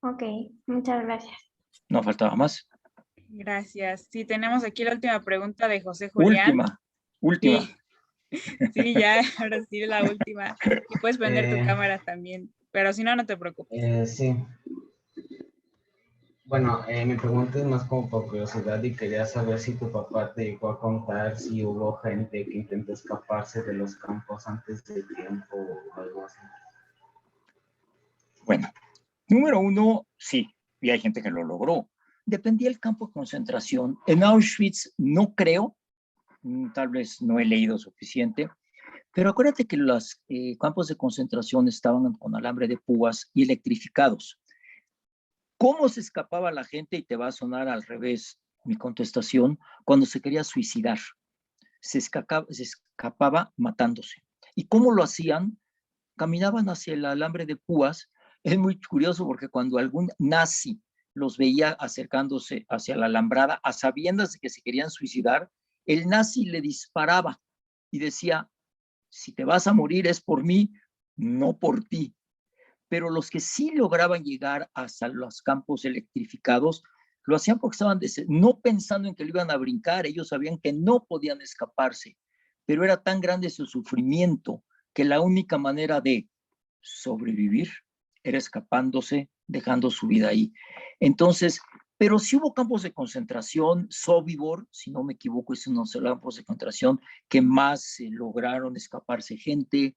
Ok, muchas gracias. No faltaba más. Gracias. Sí, tenemos aquí la última pregunta de José Julián. Última. Sí, ya, ahora sí, la última. Y puedes prender tu cámara también, pero si no, no te preocupes. Sí. Bueno, mi pregunta es más como por curiosidad y quería saber si tu papá te llegó a contar si hubo gente que intentó escaparse de los campos antes de tiempo o algo así. Bueno, número uno, sí, y hay gente que lo logró. Dependía del campo de concentración. En Auschwitz no creo, tal vez no he leído suficiente, pero acuérdate que los campos de concentración estaban con alambre de púas y electrificados. ¿Cómo se escapaba la gente? Y te va a sonar al revés mi contestación, cuando se quería suicidar. Se escapaba matándose. ¿Y cómo lo hacían? Caminaban hacia el alambre de púas. Es muy curioso porque cuando algún nazi los veía acercándose hacia la alambrada, a sabiendas de que se querían suicidar, el nazi le disparaba y decía, si te vas a morir es por mí, no por ti. Pero los que sí lograban llegar hasta los campos electrificados, lo hacían porque estaban no pensando en que lo iban a brincar, ellos sabían que no podían escaparse, pero era tan grande su sufrimiento que la única manera de sobrevivir era escapándose, dejando su vida ahí. Entonces, pero sí hubo campos de concentración, Sobibor, si no me equivoco, es uno de los campos de concentración que más lograron escaparse gente.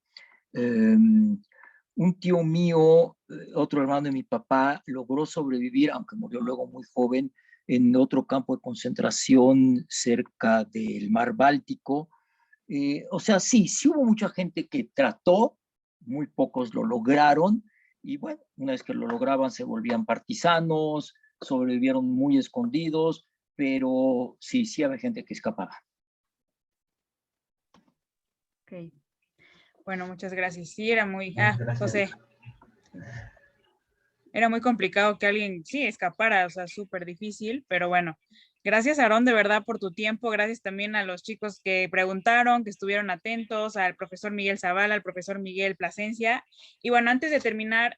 Un tío mío, otro hermano de mi papá, logró sobrevivir, aunque murió luego muy joven, en otro campo de concentración cerca del mar Báltico. O sea, sí hubo mucha gente que trató, muy pocos lo lograron, y bueno, una vez que lo lograban se volvían partisanos, sobrevivieron muy escondidos, pero sí había gente que escapaba. Ok. Bueno, muchas gracias. Sí, era muy... José. Era muy complicado que alguien, escapara, o sea, súper difícil, pero bueno. Gracias, Aarón, de verdad, por tu tiempo. Gracias también a los chicos que preguntaron, que estuvieron atentos, al profesor Miguel Zavala, al profesor Miguel Plasencia. Y bueno, antes de terminar,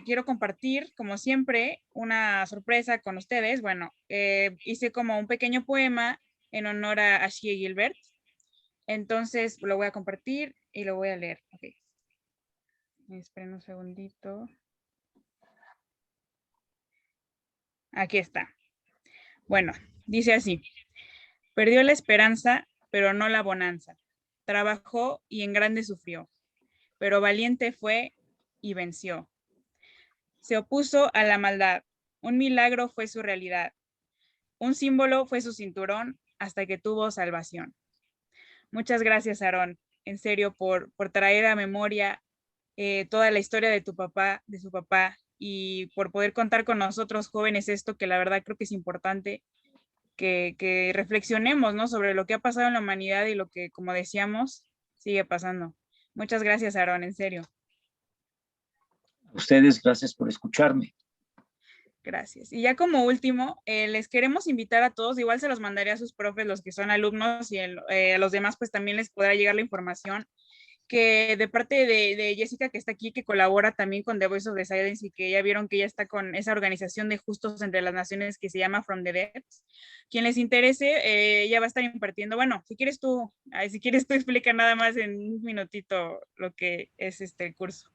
quiero compartir, como siempre, una sorpresa con ustedes. Bueno, hice como un pequeño poema en honor a Shea Gilbert. Entonces lo voy a compartir y lo voy a leer. Okay. Esperen un segundito. Aquí está. Bueno, dice así. Perdió la esperanza, pero no la bonanza. Trabajó y en grande sufrió, pero valiente fue y venció. Se opuso a la maldad. Un milagro fue su realidad. Un símbolo fue su cinturón hasta que tuvo salvación. Muchas gracias, Aarón, en serio, por traer a memoria toda la historia de tu papá, de su papá, y por poder contar con nosotros jóvenes esto, que la verdad creo que es importante que reflexionemos, ¿no? Sobre lo que ha pasado en la humanidad y lo que, como decíamos, sigue pasando. Muchas gracias, Aarón, en serio. A ustedes, gracias por escucharme. Gracias. Y ya como último, les queremos invitar a todos, igual se los mandaré a sus profes, los que son alumnos, y a los demás pues también les podrá llegar la información. que de parte de Jessica, que está aquí, que colabora también con The Voice of the Silence, y que ya vieron que ella está con esa organización de Justos entre las Naciones que se llama From the Depths. Quien les interese, ella va a estar impartiendo. Bueno, si quieres tú explica nada más en un minutito lo que es el curso.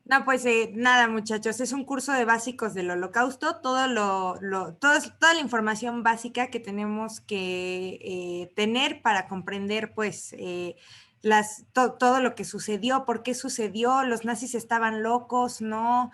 No, pues nada, muchachos, es un curso de básicos del Holocausto, toda la información básica que tenemos que tener para comprender, pues, todo lo que sucedió, por qué sucedió, los nazis estaban locos, ¿no?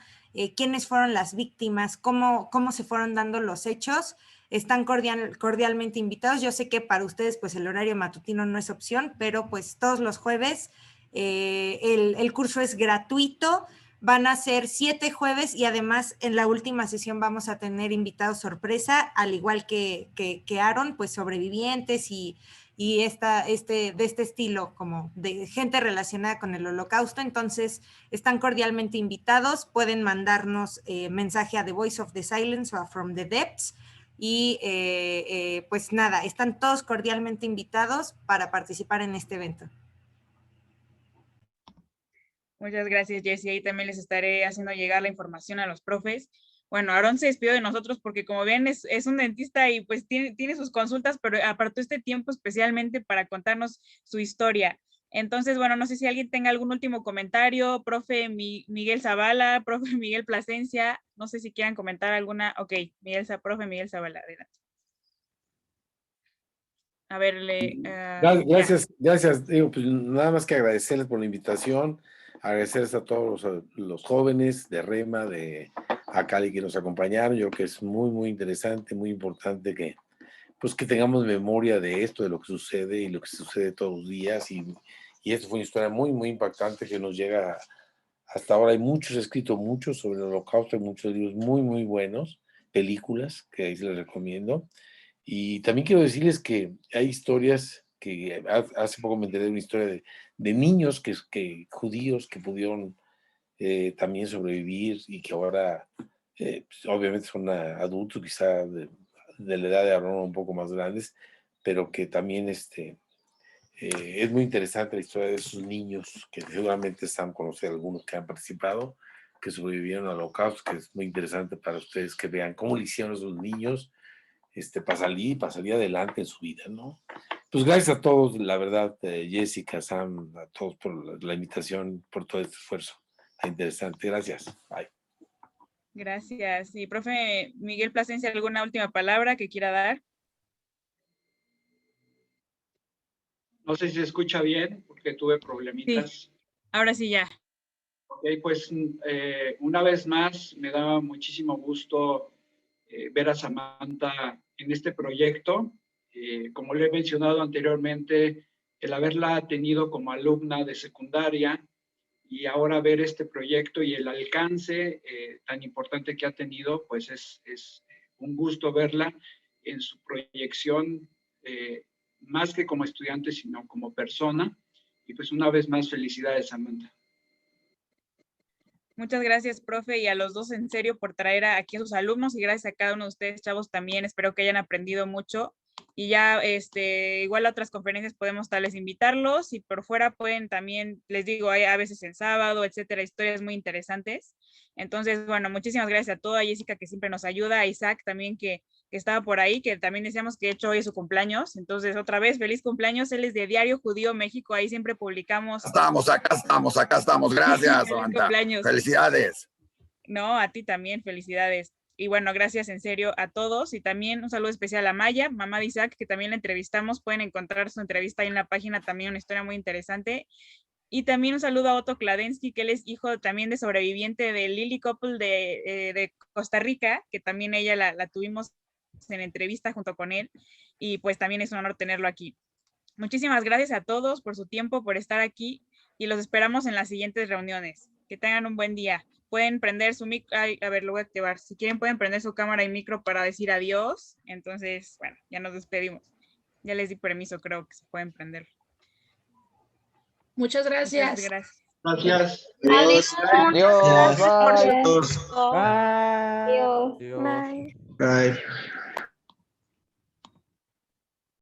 Quiénes fueron las víctimas, cómo se fueron dando los hechos. Están cordialmente invitados. Yo sé que para ustedes, pues, el horario matutino no es opción, pero pues todos los jueves el curso es gratuito. Van a ser 7 jueves y además en la última sesión vamos a tener invitados sorpresa, al igual que Aaron, pues sobrevivientes y de este estilo, como de gente relacionada con el Holocausto. Entonces están cordialmente invitados. Pueden mandarnos mensaje a The Voice of the Silence o a From the Depths. Y pues nada, están todos cordialmente invitados para participar en este evento. Muchas gracias, Jessie. Ahí también les estaré haciendo llegar la información a los profes. Bueno, Aaron se despidió de nosotros porque, como ven, es un dentista y pues tiene sus consultas, pero apartó este tiempo especialmente para contarnos su historia. Entonces, bueno, no sé si alguien tenga algún último comentario. Profe Miguel Zavala, profe Miguel Plasencia, no sé si quieran comentar alguna. Ok, profe Miguel Zavala, adelante. A ver, gracias. Digo, pues nada más que agradecerles por la invitación, agradecerles a todos los jóvenes de REMA, de Acali que nos acompañaron. Yo creo que es muy, muy interesante, muy importante que tengamos memoria de esto, de lo que sucede y lo que sucede todos los días. Y esto fue una historia muy, muy impactante que nos llega hasta ahora. Hay escritos muchos sobre el Holocausto, hay muchos libros muy, muy buenos, películas que ahí se les recomiendo. Y también quiero decirles que hay historias que hace poco me enteré de una historia de niños judíos que pudieron también sobrevivir y que ahora pues, obviamente son adultos, quizá de la edad de Aaron un poco más grandes, pero que también es muy interesante la historia de esos niños que seguramente están conociendo algunos que han participado, que sobrevivieron al Holocausto, que es muy interesante para ustedes que vean cómo le hicieron esos niños para salir adelante en su vida, ¿no? Pues gracias a todos, la verdad, Jessica, Sam, a todos por la invitación, por todo este esfuerzo. Interesante, gracias. Bye. Gracias. Y profe Miguel Plasencia, ¿alguna última palabra que quiera dar? No sé si se escucha bien, porque tuve problemitas. Sí, ahora sí ya. Ok, pues una vez más me da muchísimo gusto ver a Samantha en este proyecto. Como le he mencionado anteriormente, el haberla tenido como alumna de secundaria y ahora ver este proyecto y el alcance tan importante que ha tenido, pues es un gusto verla en su proyección, más que como estudiante, sino como persona. Y pues una vez más, felicidades, Samantha. Muchas gracias, profe, y a los dos en serio por traer aquí a sus alumnos, y gracias a cada uno de ustedes, chavos, también. Espero que hayan aprendido mucho. Y ya, igual a otras conferencias podemos tal vez invitarlos, y por fuera pueden también, les digo, hay a veces el sábado, etcétera, historias muy interesantes. Entonces, bueno, muchísimas gracias a toda Jessica, que siempre nos ayuda, a Isaac también, que estaba por ahí, que también decíamos que de hecho hoy es su cumpleaños. Entonces, otra vez, feliz cumpleaños. Él es de Diario Judío México, ahí siempre publicamos. Acá estamos. Gracias, Samantha. Felicidades. No, a ti también, felicidades. Y bueno, gracias en serio a todos, y también un saludo especial a Maya, mamá de Isaac, que también la entrevistamos. Pueden encontrar su entrevista ahí en la página, también una historia muy interesante. Y también un saludo a Otto Kladensky, que él es hijo también de sobreviviente de Lily Couple de Costa Rica, que también ella la tuvimos en entrevista junto con él, y pues también es un honor tenerlo aquí. Muchísimas gracias a todos por su tiempo, por estar aquí, y los esperamos en las siguientes reuniones. Que tengan un buen día. Pueden prender su micro, a ver, lo voy a activar. Si quieren pueden prender su cámara y micro para decir adiós. Entonces, bueno, ya nos despedimos. Ya les di permiso, creo que se pueden prender. Muchas gracias. Gracias. Adiós. Adiós. Gracias por Adiós. su... Adiós. Bye. Bye.